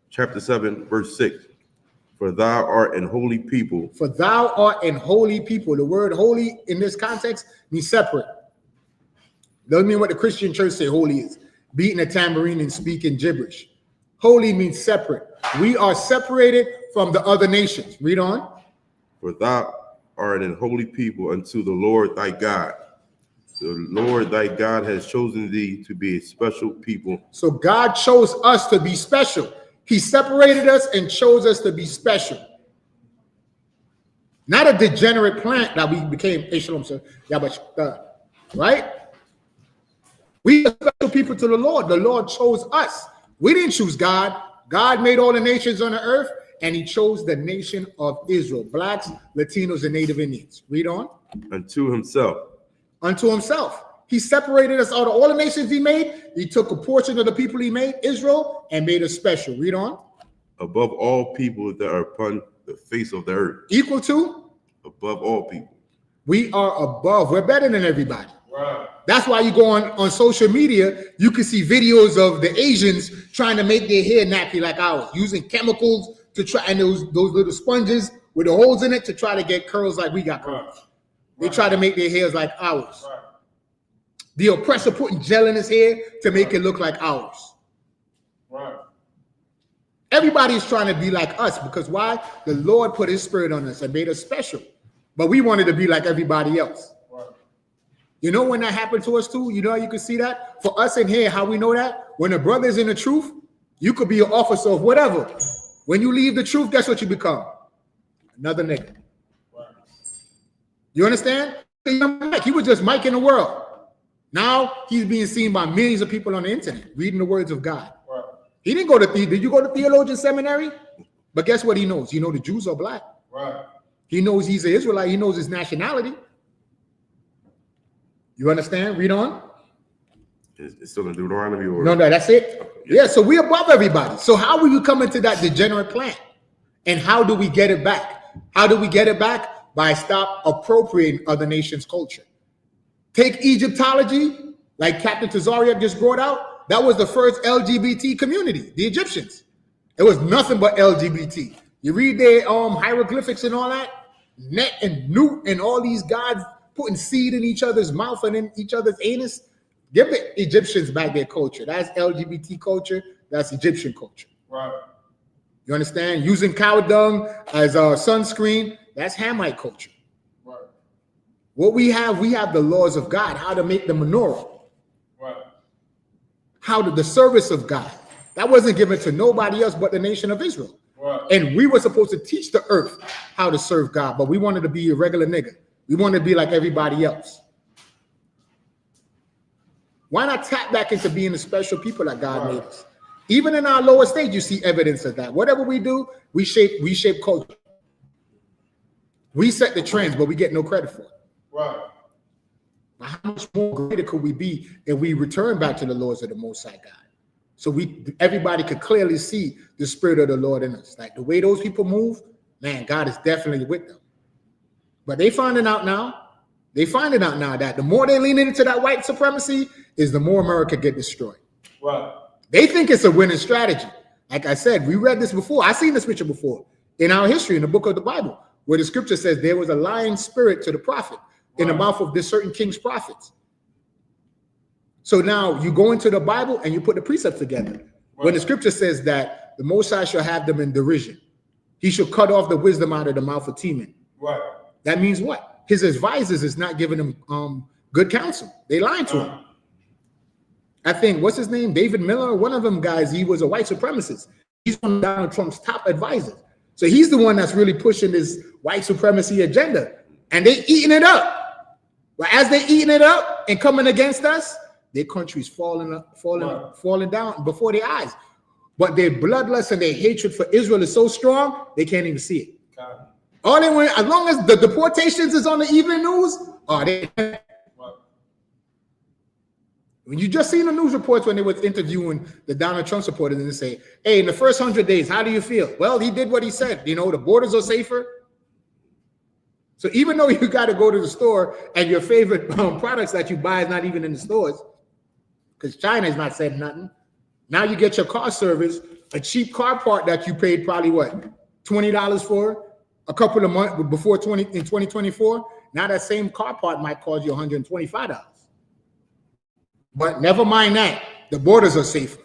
chapter 7, verse 6. For thou art an holy people. For thou art an holy people. The word holy in this context means separate. Doesn't mean what the Christian church say holy is. Beating a tambourine and speaking gibberish. Holy means separate. We are separated from the other nations. Read on. For thou art an holy people unto the Lord thy God. The Lord thy God has chosen thee to be a special people. So God chose us to be special. He separated us and chose us to be special. Not a degenerate plant that we became. Right? We are special people to the Lord. The Lord chose us. We didn't choose God. God made all the nations on the earth, and he chose the nation of Israel. Blacks, Latinos, and Native Indians. Read on. Unto himself. Unto himself. He separated us out of all the nations he made. He took a portion of the people he made, Israel, and made us special. Read on. Above all people that are upon the face of the earth. Equal to? Above all people. We are above. We're better than everybody. Right. That's why you go on social media, you can see videos of the Asians trying to make their hair nappy like ours, using chemicals to try, and those little sponges with the holes in it to try to get curls like we got curls. They try to make their hairs like ours. Right. The oppressor putting gel in his hair to make it look like ours. Right. Everybody's trying to be like us because why? The Lord put his spirit on us and made us special. But we wanted to be like everybody else. Right. You know when that happened to us too? You know, you can see that? For us in here, how we know that? When a brother's in the truth, you could be an officer of whatever. When you leave the truth, guess what you become? Another nigga. Right. You understand? He was just Mike in the world. Now he's being seen by millions of people on the internet, reading the words of God. Right. He didn't go to, did you go to theologian seminary? But guess what he knows? He knows the Jews are black. Right. He knows he's an Israelite. He knows his nationality. You understand? Read on. It's still in Deuteronomy or? No, that's it. Yeah, so we're above everybody. So how will you come into that degenerate plant? And how do we get it back? How do we get it back? By stop appropriating other nations' culture. Take Egyptology, like Captain Tazariak just brought out. That was the first LGBT community, the Egyptians. It was nothing but LGBT. You read their hieroglyphics and all that, Net and Newt and all these gods putting seed in each other's mouth and in each other's anus. Give the Egyptians back their culture. That's LGBT culture. That's Egyptian culture. Right. You understand? Using cow dung as a sunscreen. That's Hamite culture. Right. What we have the laws of God, how to make the menorah. Right. How to the service of God. That wasn't given to nobody else but the nation of Israel. Right. And we were supposed to teach the earth how to serve God, but we wanted to be a regular nigga. We wanted to be like everybody else. Why not tap back into being the special people that God made us? Even in our lower stage, you see evidence of that. Whatever we do, we shape culture. We set the trends, but we get no credit for it. Right. Now, how much more greater could we be if we return back to the laws of the Most High God? So everybody could clearly see the spirit of the Lord in us. Like the way those people move, man, God is definitely with them. But they finding out now. They finding out now that the more they lean into that white supremacy, is the more America get destroyed. Right. They think it's a winning strategy. Like I said, we read this before. I've seen this picture before in our history in the book of the Bible, where the scripture says there was a lying spirit to the prophet in the mouth of this certain king's prophets. So now you go into the Bible and you put the precepts together. When the scripture says that the Most High shall have them in derision, he shall cut off the wisdom out of the mouth of Teman. Right. That means what? His advisors is not giving him good counsel. They lying to him. I think, what's his name? David Miller, one of them guys, he was a white supremacist. He's one of Donald Trump's top advisors. So he's the one that's really pushing this white supremacy agenda. And they eating it up. But as they eating it up and coming against us, their country's falling down before their eyes. But their bloodlust and their hatred for Israel is so strong, they can't even see it. All they want, as long as the deportations is on the evening news, when you just seen the news reports when they was interviewing the Donald Trump supporters and they say, hey, in the first 100 days, how do you feel? Well, he did what he said. You know, the borders are safer. So even though you got to go to the store and your favorite products that you buy is not even in the stores, because China is not saying nothing. Now you get your car service, a cheap car part that you paid probably what, $20 for a couple of months before in 2024. Now that same car part might cost you $125. But never mind that, the borders are safer.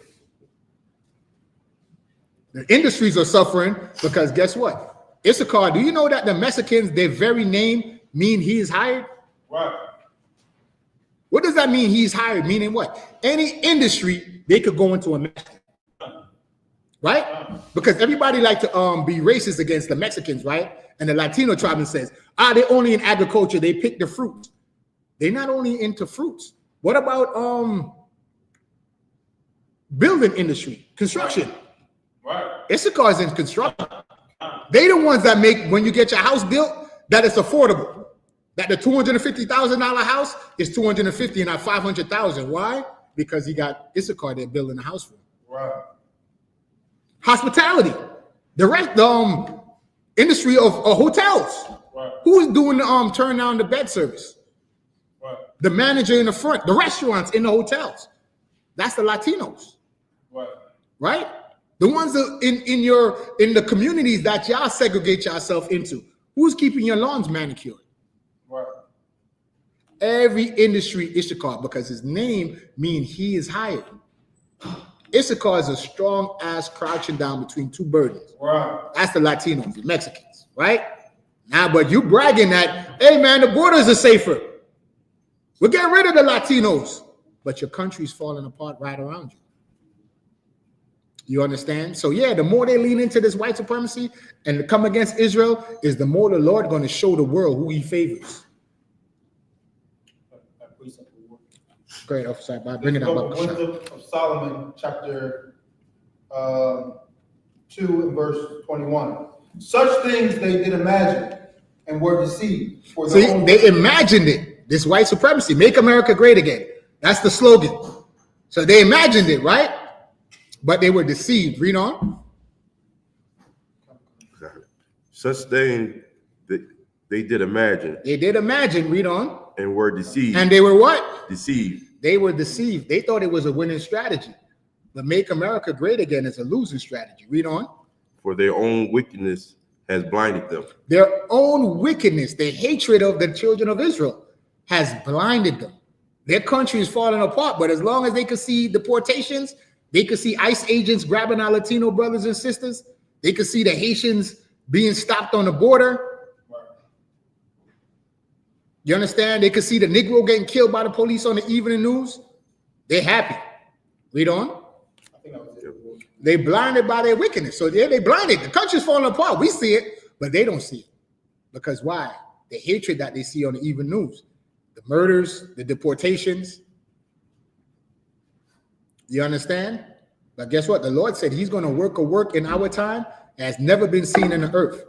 The industries are suffering because guess what? Issachar, do you know that the Mexicans, their very name mean he is hired? Right. What does that mean, he's hired? Meaning what? Any industry, they could go into a Mexican. Right? Because everybody like to be racist against the Mexicans, right? And the Latino tribe says, they're only in agriculture, they pick the fruit. They're not only into fruits. What about building industry, construction? Right. Issachar is in construction. They the ones that make, when you get your house built, that it's affordable. That the $250,000 house is $250 and not $500,000. Why? Because he got Issachar there building the house for him. Right. Hospitality, the rest, the industry of hotels. Right. Who is doing the turn down the bed service? Right. The manager in the front, the restaurants in the hotels. That's the Latinos. Right. Right? The ones that in the communities that y'all segregate yourself into. Who's keeping your lawns manicured? Right. Every industry Issachar, because his name means he is hired. Issachar is a strong ass crouching down between two burdens. Right. That's the Latinos, the Mexicans, right? Now, but you bragging that, hey man, the borders are safer. We'll get rid of the Latinos, but your country's falling apart right around you. You understand? So yeah, the more they lean into this white supremacy and come against Israel, is the more the Lord going to show the world who he favors. Great, officer. Bring it up. Wisdom of Solomon, chapter 2 and verse 21. Such things they did imagine and were deceived. For See, they imagined it. This white supremacy, make America great again. That's the slogan. So they imagined it, right? But they were deceived. Read on. Such things that they did imagine. They did imagine. Read on. And were deceived. And they were what? Deceived. They were deceived. They thought it was a winning strategy. But make America great again is a losing strategy. Read on. For their own wickedness has blinded them. Their own wickedness, the hatred of the children of Israel has blinded them. Their country is falling apart, but as long as they could see deportations, they could see ICE agents grabbing our Latino brothers and sisters, they could see the Haitians being stopped on the border. You understand? They could see the Negro getting killed by the police on the evening news. They're happy. Read on. I think that was it. They blinded by their wickedness. So yeah, they blinded. The country's falling apart. We see it, but they don't see it. Because why? The hatred that they see on the evening news. The murders, the deportations. You understand? But guess what? The Lord said he's going to work a work in our time that has never been seen in the earth.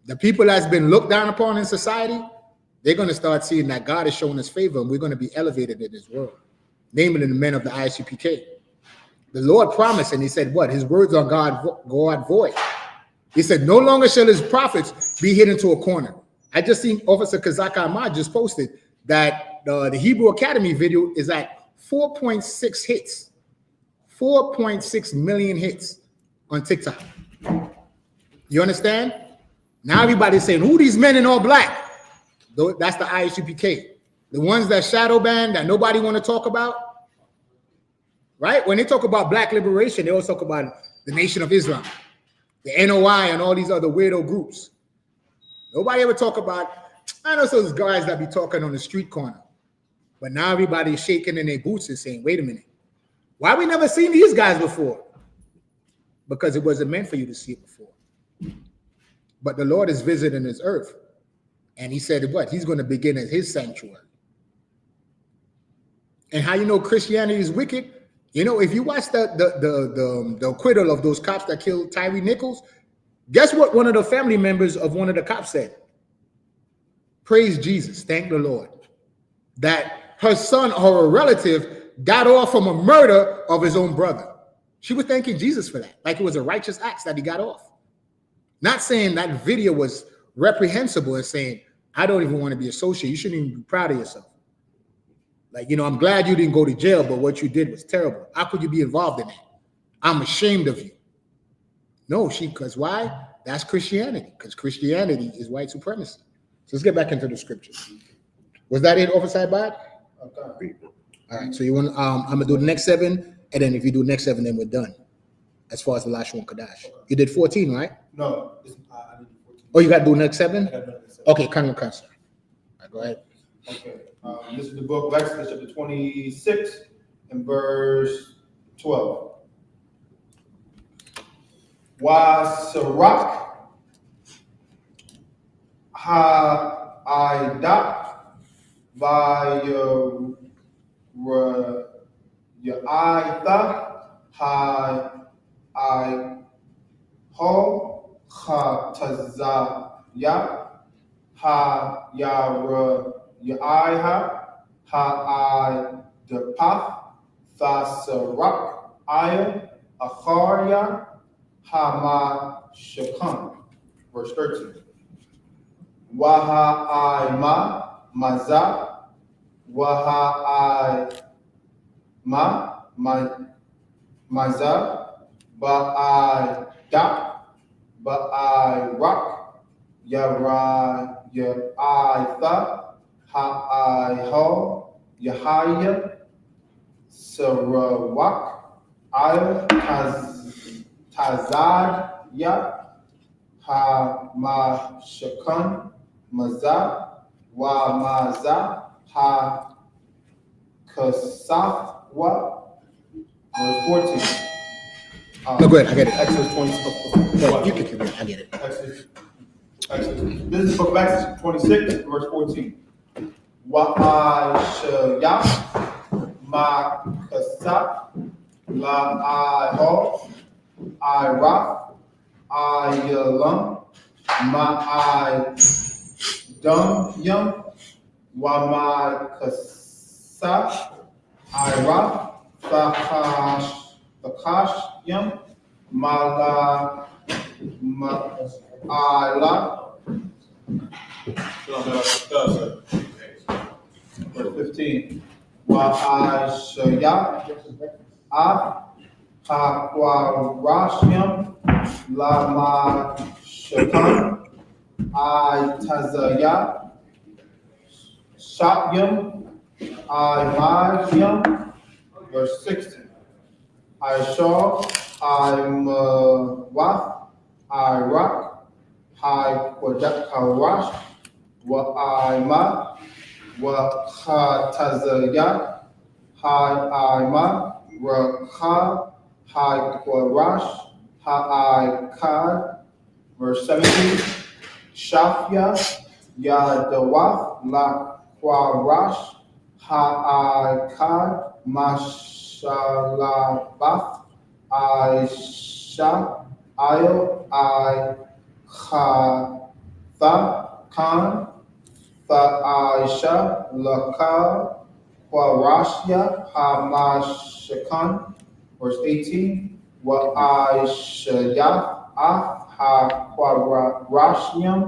The people that's been looked down upon in society, they're going to start seeing that God is showing us favor and we're going to be elevated in this world. Namely, the men of the I.S.U.P.K. The Lord promised, and he said what? His words are go out void. He said, no longer shall his prophets be hidden to a corner. I just seen Officer Kazak Ahmad just posted that the Hebrew Academy video is at 4.6 hits, 4.6 million hits on TikTok. You understand? Now everybody's saying, who these men in all black? That's the I.S.U.P.K. The ones that shadow ban that nobody want to talk about, right? When they talk about black liberation, they always talk about the Nation of Islam, the NOI, and all these other weirdo groups. Nobody ever talk about, I know those guys that be talking on the street corner, but now everybody's shaking in their boots and saying, wait a minute, why we never seen these guys before? Because it wasn't meant for you to see it before. But the Lord is visiting his earth. And he said what? He's going to begin at his sanctuary. And how you know Christianity is wicked? You know, if you watch the acquittal of those cops that killed Tyree Nichols, guess what one of the family members of one of the cops said? Praise Jesus, thank the Lord. That her son or a relative got off from a murder of his own brother. She was thanking Jesus for that, like it was a righteous act that he got off. Not saying that video was reprehensible and saying, I don't even want to be associated. You shouldn't even be proud of yourself. Like, you know, I'm glad you didn't go to jail, but what you did was terrible. How could you be involved in that? I'm ashamed of you. No, because why? That's Christianity, because Christianity is white supremacy. So let's get back into the scriptures. Was that it, Officer Bad? Okay. All right, so you want, I'm gonna do the next 7, and then if you do next 7, then we're done. As far as the last one, Kadash. You did 14, right? No, I did 14. Oh, you gotta do next 7? I gotta do next 7. Okay, come on, All right, go ahead. Okay. This is the book of Exodus, chapter 26, and verse 12. Wasarak ha-I.D.A by Yaitha ha-I-Ho ha-Tazaya ha-Yara-Yaiha ha-I-Depath Thasarak Aya Acharya ha-Ma-Shakan. Verse 13. Waha-I-Ma Maza Waha-I-Ma Maza Ba-I-Da Ba-I-Rak Yara-Ya'itha ha-I-Ho Yahaya Sarawak Aya Tazad ha-Ma-Shakan Maza wa-Maza ha-Kasafwa. Verse 14. No, go ahead, I get it. Exodus 20. You can keep it, I get it. Exodus. This is the book of Exodus 26, verse 14. Wa-I-Shaya ma-Kasaf la-I-Ho I-Raf I-Yalam Ma-I-Dum-Yum Wa-Ma-Kasaf I-Raf Fakash-Yum Ma-La-I-La. Verse 15. Wa-I-Shaya Ha-Kwa-Rashyam La-Ma-Shakan I-Tazaya Shakyam I-Ma-Yam. Verse 16. I-Shaw I-Mawath I-Rak I-Kawarash Wa-I-Ma Wa-Tazaya Ha-I-Ma Rakha Ha-Kwarash Ha-I-Kad. Verse 17. Shafya Yadawath La-Kwarash Ha-I-Kad Mashalabath I-Sha I-Khatha Khan Tha-I-Sha Lakal Kwarashya ha-Mashakan. Verse 18. Wa-I-Shayath ha-Kwarashyam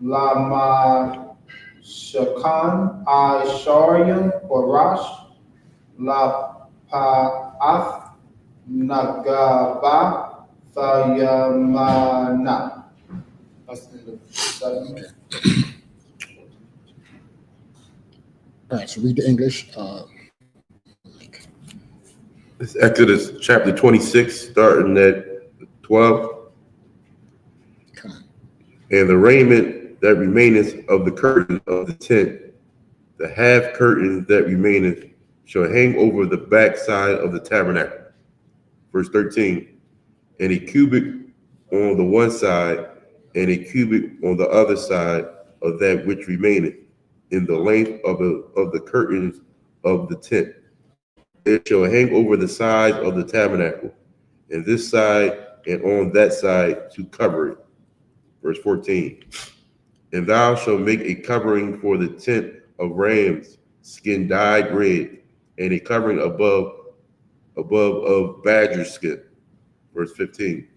la-Ma-Shakan I-Sharyam Kwarash la-Pa'ath Nagaba Thayamana. That's the end of 7. All right, so read the English. It's Exodus chapter 26, starting at 12. Come on. And the raiment that remaineth of the curtain of the tent, the half curtain that remaineth, shall hang over the backside of the tabernacle. Verse 13. And a cubit on the one side, and a cubit on the other side of that which remaineth, in the length of the curtains of the tent. It shall hang over the side of the tabernacle, and this side and on that side to cover it. Verse 14. And thou shalt make a covering for the tent of rams, skin dyed red, and a covering above of badger skin. Verse 15.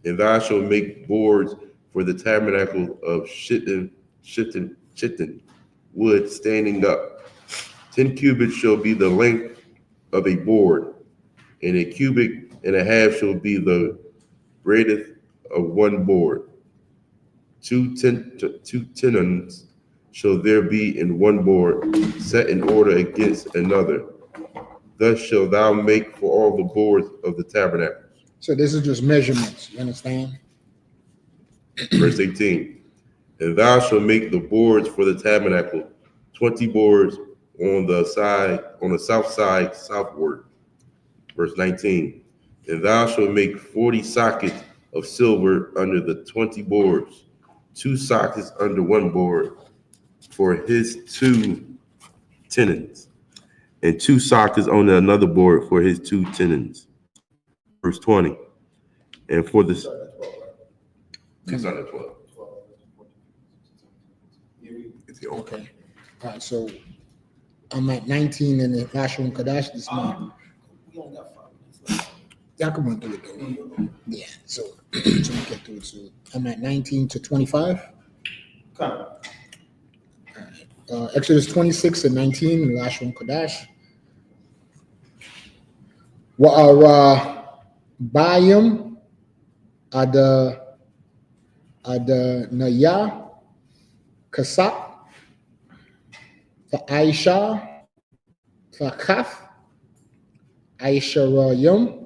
And thou shalt make boards for the tabernacle of shittim wood standing up. 10 cubits shall be the length of a board, and 1.5 cubits shall be the breadth of one board. 2 tenons shall there be in one board, set in order against another. Thus shalt thou make for all the boards of the tabernacle. So this is just measurements. You understand? Verse 18. And thou shalt make the boards for the tabernacle, 20 boards on the south side southward. Verse 19. And thou shalt make 40 sockets of silver under the 20 boards, 2 sockets under one board for his 2 tenons, and 2 sockets on another board for his 2 tenons. Verse 20. And for this, it's under 12. Okay. All right. So I'm at 19 in the YAHUSHUA Kadash this month. We only got 5 minutes left. Y'all can run through it though. Yeah. So we get through it. So I'm at 19 to 25. Okay. Exodus 26 and 19 in YAHUSHUA Kadash. Wa'ara bayim ada naya kasak Aisha Fakaf Aisharayim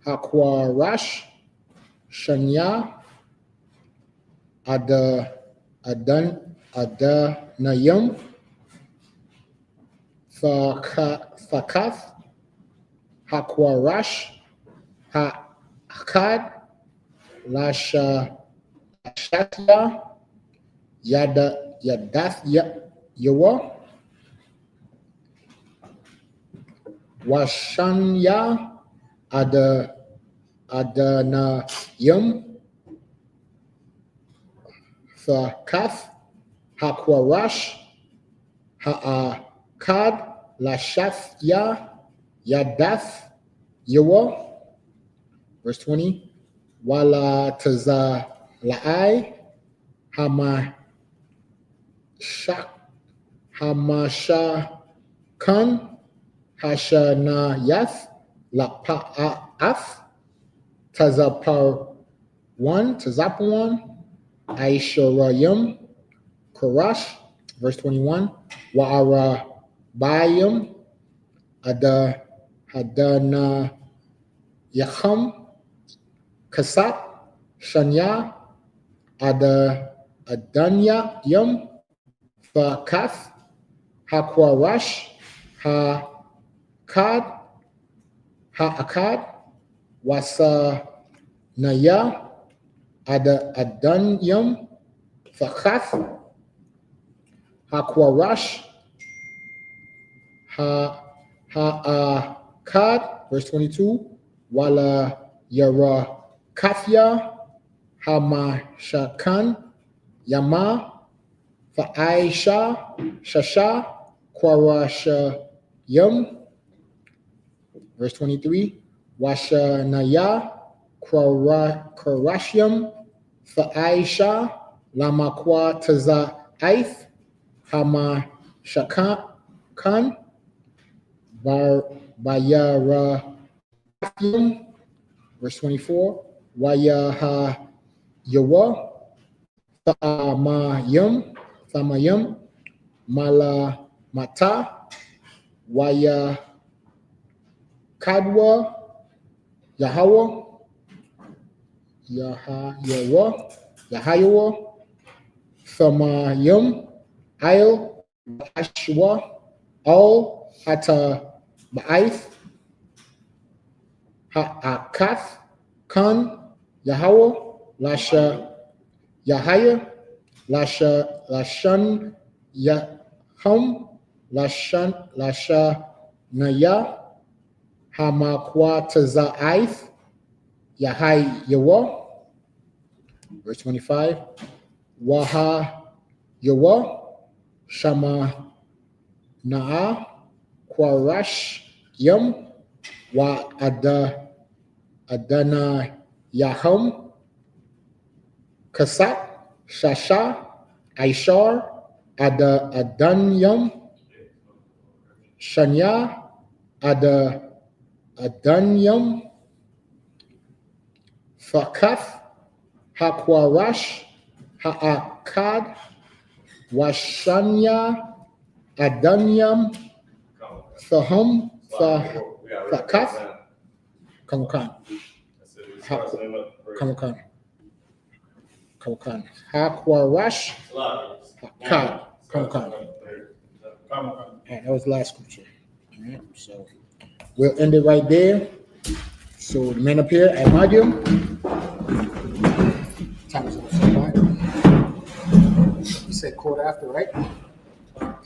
Hakwarash Shanya Adanayim Fakaf Hakwarash Hakad Lashatya Yadath YAHUAH Washanya Adanayim Fakaf Hakwarash Ha'akad Lashafya Yadath YAHUAH. Verse 20. Wala taza la'ai hamashakan hashanayath lapa'af tazapawan aisharayim karash. Verse 21. Wa'ara bayim adana yacham Kasat Shanya Adanya Yum Fakaf Hakwarash Ha'akad Wasa Naya Adanyum Fakaf Hakwarash Ha'akad. Verse 22. Wala Yara Kafya Hamashakan Yama Fa'aisha Shasha Kwarasha Yum. Verse 23. Washanaya Kwarashyam Fa'aisha Lamakwa Taza Aith Hamashakan Bayara Kafyam. Verse 24. YAHAWAH Thamayam Malamata Kadwa Yahawah Thamayam Ashwa All Hata Ba'aith Ha'akath Kan YAHAWAH Lasha Yahaya Lashan Yahum Lasha Naya Hamakwa Taza'aith YAHAWAH. Verse 25. YAHAWAH Shama Na'a Kwarash Yum Wa Adana Yahum Kasat, Shasha, Aishar, Adanyam, Shanya, Adanyam, Fakath, Hakwarash, Ha'akad, Washanya, Adanyam, Thahum, Fakath, Kamukan, Kamukan, Kamukan, Hakwarash, Hakad, Kamukan. And that was the last scripture. All right, so we'll end it right there. So the men up here at Madium. Time is up. He said quarter after, right?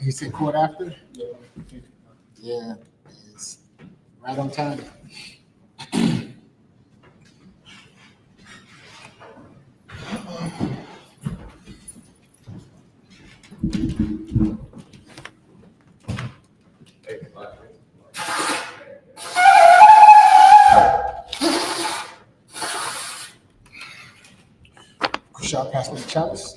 He said quarter after? Yeah, it's right on time. Shall I pass me the chalice?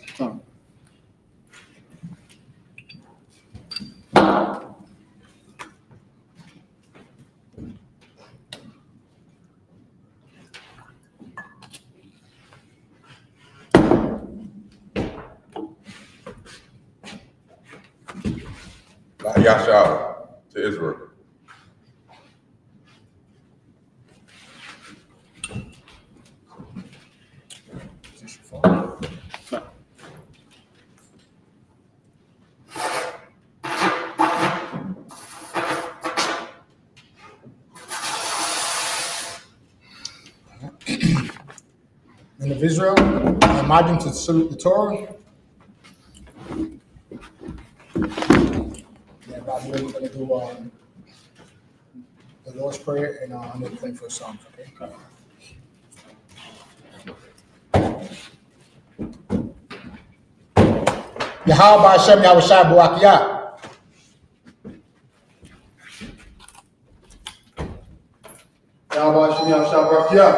YAHUSHUA to Israel. Men of Israel, I imagine to salute the Torah. Yeah, Bob, we're going to do the Lord's Prayer and I'm going to play for a song, okay? Yahawah Hashem Yahushua Buakiyah. YAHAWASHI YAHUSHUA.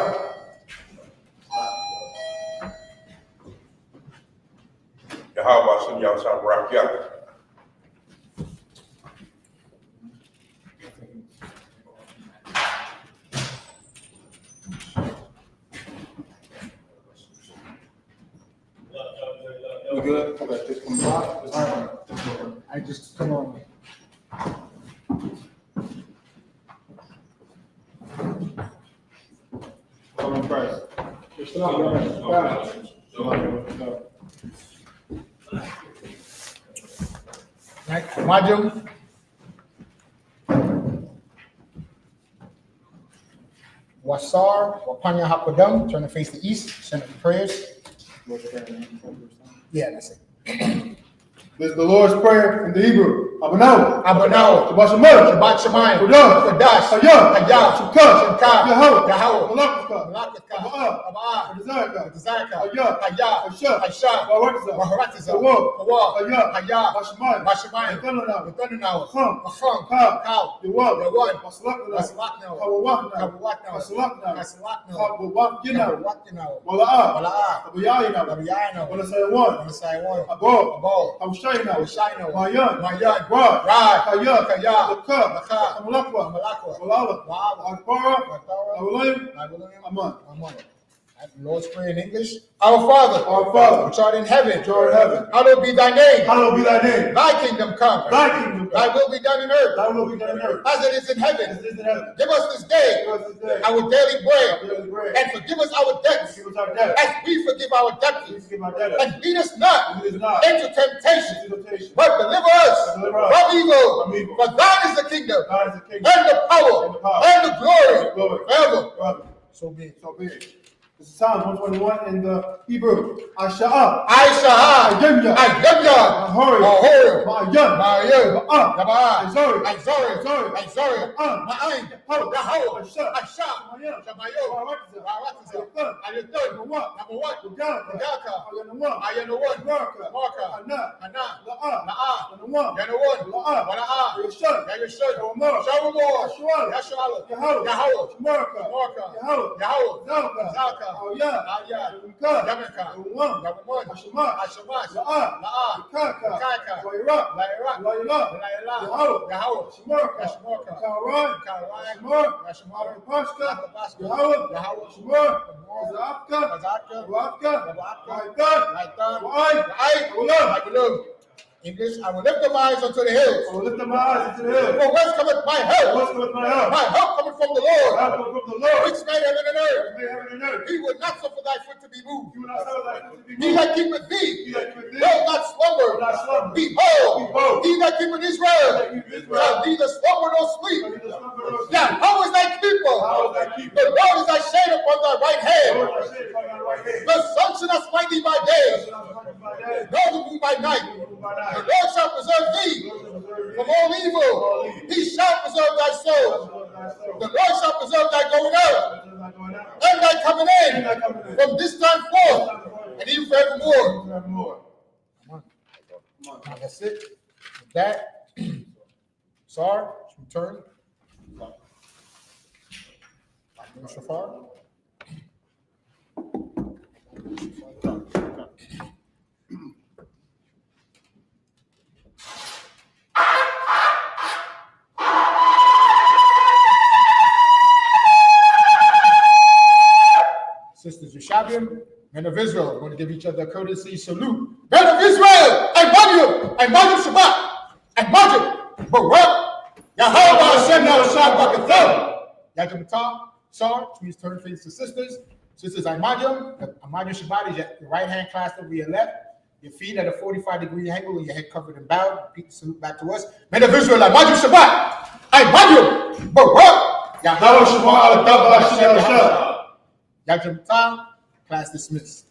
YAHAWASHI YAHUSHUA. You good? Okay, just come by. I just come on. Come on, Christ. Right, Majum. Wasar, Wapanya Hakodam, turn to face the east, send up the prayers. Yeah, that's it. This is the Lord's Prayer in the Hebrew. Abanaw. Shabbat Shabbat Shemayim, Kodash, Hayah, Hayah, Shukah, Yahawah, Yahawah, Malakah, Malakah, Abaa, Tezaka, Hayah, I.S.U.P.K, Waharatiza, YAHUAH, Hayah, Mashiach, Mashiach, Yahanaw, Yahanaw, Chum, Chum, Kab, Kal, YAHUAH, Yawan, Masalaknaw, Masalaknaw, YAHUAH, Kawatnaw, Masalaknaw, Masalaknaw, YAHUAH, Kawatnaw, Wala'ah, Wala'ah, Bayanaw, Nabiyanaw, Walasayawan, Masaywan, Abol, Abol, Hawshaynaw, Hawshaynaw, Mayan, Mayan, Rad, Rad, Hayah, Hayah, Lakah, Lakah, Malakwa, Malakwa, Wala'ah, Wa'ala, Akbara, Watara, Awalayim, Nagulim, Aman. Aman. Lord's Prayer in English. Our Father, which art in heaven, hallowed be thy name. Hallowed be thy name. Thy kingdom come. Thy kingdom Thy come. will be done in earth, Thy will be done on earth as it is in heaven. as it is in heaven. Give us this day Give us this day our daily bread, our daily bread. and forgive us our debts, Give us our debt. as we forgive our Please debtors. forgive our debtors. And lead us not Lead us not into temptation, into temptation, but deliver us Deliver us from evil. from evil. For thine is the kingdom, God is the king. and the power, and the glory, Glory. forever. Forever. So be it. So be it. This is Psalm 121 in the Hebrew. Asha'ah. I Ayemya. Ayemya, Ahori. Ahori, Ma'ayan. Ma'ayan, Ma'ah. Yabaa, Azori. Azori, Azori. Azori, Ma'an. Ma'ayin, Yahawah. Yahawah, Ashah. Ashah, Shamayan. Shamayo, Waratiza. Waratiza, Ayatun. Ayatun, Number one. number one, Ugaka. Ugaka, Ayanawan. Ayanawan, Marka. Marka, Ana. Hana, La'ah. Na'ah, Yanawan. Yanawan, La'ah. Wala'ah, Yashun. Yayashun, Shawamar. Shawamor, Yashua. Yashua, Yahawah. Yahawah, Marka. Marka, Yahawah. Yahawah, Zalka. Zalka, Oh yeah. Yabaka, Yabamon, Hashemah. Hashemash, La'a. La'a, Kaka. Wa'ira. La'irak, Wa'ila. La'ilah, Yahawah, Shemorka. Shemorka, Karan. Karan, Shemor. Yashemar, Paska. Yahawah, Yahawah. Yahawah, Shemor. Yahawah, Zafka. Zaka, Wafka. Yabaka, Maitan. Maitan, Wa'ai. I will English, I will lift up my eyes unto the hills. I will lift up my eyes into the hill. For whence cometh my help? What's with my help? My help cometh from the Lord, Help come from the Lord. which made heaven and earth. May heaven and earth. He will not suffer thy foot to be moved. You will not suffer thy foot to be He moved. that keepeth thee He that keepeth thee will not slumber. will not slumber. Behold, Behold, he that keepeth Israel that keepeth Israel shall neither slumber nor sleep. shall neither slumber nor sleep. Now, how is thy keeper? How is thy keeper? The Lord is thy shade upon thy right The hand. Lord thy shade upon thy right hand. The sun shall not smite thee by day, The sun shall not smite by day, nor the moon by night. nor the moon by The night. Lord shall preserve thee The Lord shall preserve thee from all evil. He shall preserve thy soul. from thy soul. The Lord shall preserve thy going out The Lord shall going out. and thy coming And in thy coming in. from this time forth and even forevermore. Forevermore. Now that's it. With that, Sar, return. Shafar. Sisters Yeshabim, men of Israel, we're going to give each other a courtesy salute. Men of Israel, I Magim Shabbat, I Magim, Barak, Yahawah Hashem Yahushua Bakathel. Yajim Tom, Sar, please turn face to sisters. Sisters, I Magim Shabbat is your right hand clasped over your left, your feet at a 45-degree angle, and your head covered and bowed. Repeat the salute back to us. Men of Israel, I Magim Shabbat, I Magim, Barak, Yahawah Hashem Yahushua. Yajim Tom, class dismissed.